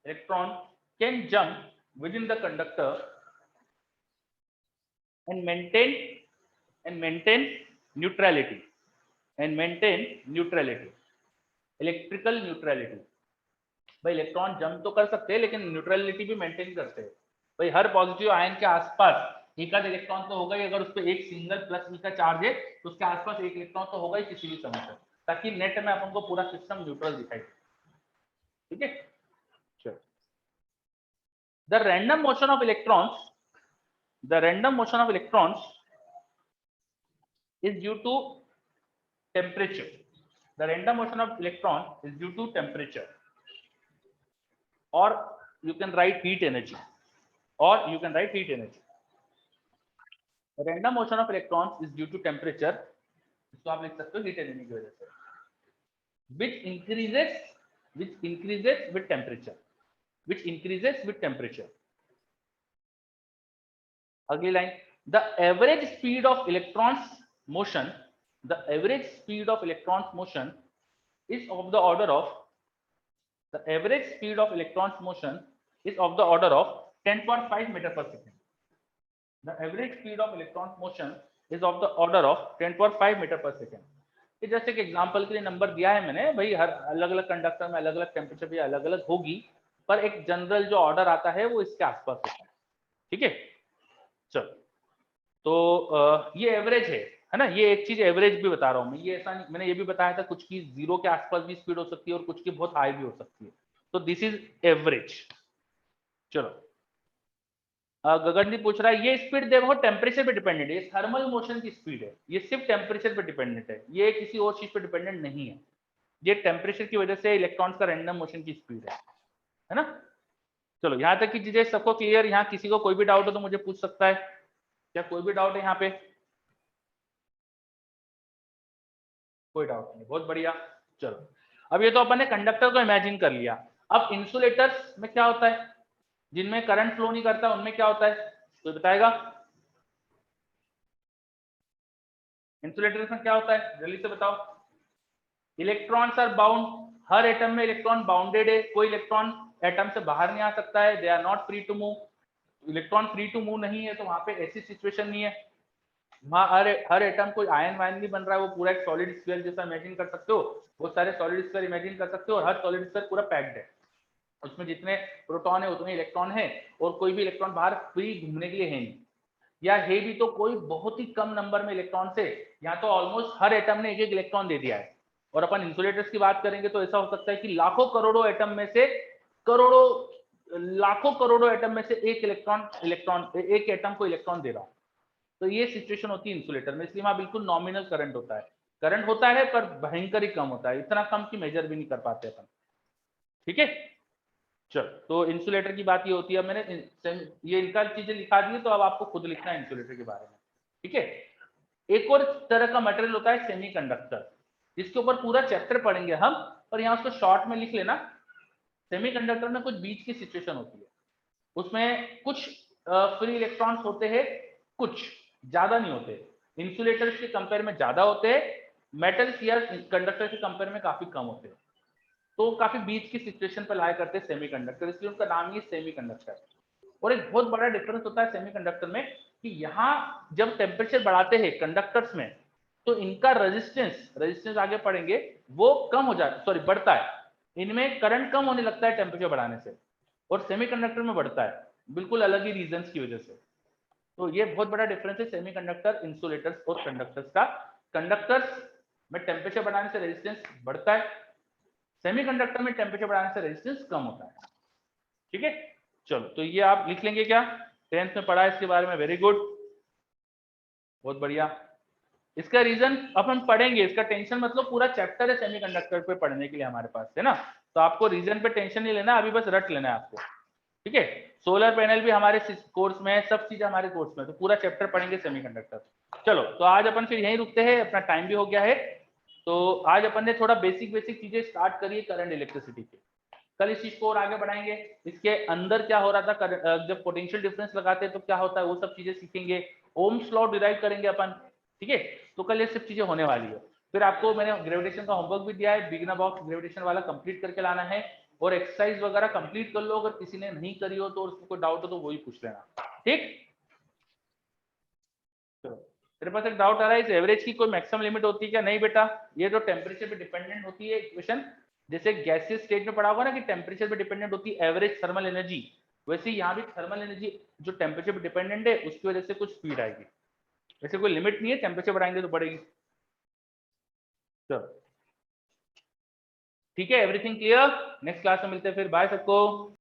Electron can jump within the conductor and maintain neutrality, electrical neutrality. भाई electron jump तो कर सकते हैं लेकिन न्यूट्रलिटी भी मेंटेन करते हैं। भाई हर पॉजिटिव आयन के आसपास एक आध इलेक्ट्रॉन तो होगा ही, अगर उस पर एक सिंगल प्लस ई का चार्ज है तो उसके आसपास एक इलेक्ट्रॉन तो होगा ही किसी भी समय पर, ताकि नेट में अपन को पूरा सिस्टम न्यूट्रल दिखाई दे। ठीक है, चलो। The random motion of electrons is due to temperature. The random motion of electron is due to temperature, or you can write heat energy, The random motion of electrons is due to temperature, इसको आप लिख सकते हो heat energy की वजह से, which increases with temperature. अगली line, the average speed of electrons motion is of the order of 10 power 5 meter per second. The average speed of electrons motion is of the order of 10 power 5 meter per second. ये जैसे कि example के लिए number दिया है मैंने, भाई हर अलग अलग कंडक्टर में अलग अलग टेम्परेचर भी अलग अलग होगी, पर एक जनरल जो ऑर्डर आता है वो इसके आसपास होता है। ठीक है, चलो। तो ये एवरेज है ना, ये एक चीज एवरेज भी बता रहा हूं मैं, ये ऐसा नहीं, मैंने ये भी बताया था कुछ की जीरो के आसपास भी स्पीड हो सकती है और कुछ की बहुत हाई भी हो सकती है, तो दिस इज एवरेज। चलो, गगन जी पूछ रहा है ये स्पीड देखो टेम्परेचर पे डिपेंडेंट है, ये थर्मल मोशन की स्पीड है, ये सिर्फ टेम्परेचर पे डिपेंडेंट है, ये किसी और चीज पे डिपेंडेंट नहीं है, ये टेम्परेचर की वजह से इलेक्ट्रॉन्स का रैंडम मोशन की स्पीड है ना। चलो, यहां तक की चीजें सबको क्लियर, यहाँ किसी को कोई भी डाउट हो तो मुझे पूछ सकता है, क्या कोई भी डाउट है यहाँ पे? कोई डाउट नहीं, बहुत बढ़िया। चलो, अब ये तो अपन ने कंडक्टर को इमेजिन कर लिया, अब इंसुलेटर्स में क्या होता है, जिनमें करंट फ्लो नहीं करता उनमें क्या होता है, कोई बताएगा? इंसुलेटर्स में क्या होता है, जल्दी से बताओ। इलेक्ट्रॉन्स आर बाउंड, हर एटम में इलेक्ट्रॉन बाउंडेड है, कोई इलेक्ट्रॉन एटम से बाहर नहीं आ सकता है, they are not free to move. Electron free to move नहीं है तो वहां पे ऐसी सिचुएशन नहीं है, वहां हर एटम कोई आयन वायन नहीं बन रहा है, वो पूरा एक सॉलिड स्फीयर जैसा इमेजिन कर सकते हो, वो सारे सॉलिड स्फीयर इमेजिन कर सकते हो, और हर सॉलिड स्फीयर पूरा पैक्ड है, उसमें जितने प्रोटॉन है उतने इलेक्ट्रॉन है, और कोई भी इलेक्ट्रॉन बाहर फ्री घूमने के लिए है नहीं, या है भी तो कोई बहुत ही कम नंबर में इलेक्ट्रॉन से, यहाँ तो ऑलमोस्ट हर एटम ने एक एक इलेक्ट्रॉन दे दिया है। और अपन इंसुलेटर्स की बात करेंगे तो ऐसा हो सकता है कि लाखों करोड़ों एटम में से लाखों करोड़ों एटम में से एक एक एटम को इलेक्ट्रॉन दे रहा हूं, तो ये सिचुएशन होती है इंसुलेटर में, इसलिए वहां बिल्कुल नॉमिनल करंट होता है, पर भयंकर ही कम होता है, इतना कम कि मेजर भी नहीं कर पाते अपन। ठीक है, चलो, तो इंसुलेटर की बात ये होती है, मैंने ये इनका चीजें लिखा दी है, तो अब आपको खुद लिखना है इंसुलेटर के बारे में। ठीक है, एक और तरह का मटेरियल होता है सेमीकंडक्टर, जिसके ऊपर पूरा चैप्टर पढ़ेंगे हम, पर यहाँ उसको शॉर्ट में लिख लेना। सेमीकंडक्टर में कुछ बीच की सिचुएशन होती है, उसमें कुछ फ्री इलेक्ट्रॉन्स होते हैं, कुछ ज्यादा नहीं होते, इंसुलेटर्स के कंपेयर में ज्यादा होते हैं, मेटल्स या कंडक्टर के कंपेयर में काफी कम होते हैं, तो काफी बीच की सिचुएशन पर लाया करते हैं सेमीकंडक्टर, इसलिए उनका नाम ही सेमीकंडक्टर। और एक बहुत बड़ा डिफरेंस होता है सेमीकंडक्टर में कि यहाँ जब टेम्परेचर बढ़ाते हैं कंडक्टर्स में, तो इनका रेजिस्टेंस आगे पढ़ेंगे वो कम हो जाता है, सॉरी बढ़ता है, इनमें करंट कम होने लगता है टेम्परेचर बढ़ाने से, और सेमीकंडक्टर में बढ़ता है, बिल्कुल अलग ही रीजंस की वजह से। तो ये बहुत बड़ा डिफरेंस है सेमीकंडक्टर, इंसुलेटर्स और कंडक्टर्स का। कंडक्टर्स में टेम्परेचर बढ़ाने से रेजिस्टेंस बढ़ता है, सेमीकंडक्टर में टेम्परेचर बढ़ाने से रेजिस्टेंस कम होता है। ठीक है, चलो तो ये आप लिख लेंगे क्या, 10th में पढ़ा है इसके बारे में, वेरी गुड, बहुत बढ़िया। इसका रीजन अपन पढ़ेंगे, इसका टेंशन मतलब पूरा चैप्टर है सेमीकंडक्टर पे पढ़ने के लिए हमारे पास, है ना, तो आपको रीजन पे टेंशन नहीं लेना, अभी बस रट लेना है आपको। ठीक है, सोलर पैनल भी हमारे कोर्स में है, सब चीजें हमारे कोर्स में, तो पूरा चैप्टर पढ़ेंगे सेमीकंडक्टर। चलो तो आज अपन फिर यहीं रुकते हैं, अपना टाइम भी हो गया है। तो आज अपन ने थोड़ा बेसिक चीजें स्टार्ट करी है करंट इलेक्ट्रिसिटी के, कल इस चीज को और आगे बढ़ाएंगे, इसके अंदर क्या हो रहा था, जब पोटेंशियल डिफरेंस लगाते हैं तो क्या होता है, वो सब चीजें सीखेंगे, ओम्स लॉ डिराइव करेंगे अपन। ठीक है, तो कल ये सब चीजें होने वाली है। फिर आपको मैंने ग्रेविटेशन का होमवर्क भी दिया है, बिगिनर बॉक्स ग्रेविटेशन वाला कंप्लीट करके लाना है, और एक्सरसाइज वगैरह कंप्लीट कर लो, अगर किसी ने नहीं करी हो तो उसको कोई डाउट हो तो वही पूछ लेना। ठीक, चलो तेरे पास एक डाउट आ रहा है, इस एवरेज की कोई मैक्सिमम लिमिट होती है क्या? नहीं बेटा, ये तो टेम्परेचर पे डिपेंडेंट होती है इक्वेशन, जैसे गैसियस स्टेट में पढ़ा होगा ना कि टेम्परेचर पे डिपेंडेंट होती है एवरेज थर्मल एनर्जी, वैसे यहाँ भी थर्मल एनर्जी जो टेम्परेचर पे डिपेंडेंट है उसकी वजह से कुछ स्पीड आएगी, वैसे कोई लिमिट नहीं है, टेम्परेचर बढ़ाएंगे तो बढ़ेगी। चलो ठीक है, एवरीथिंग क्लियर, नेक्स्ट क्लास में मिलते हैं फिर, बाय सबको।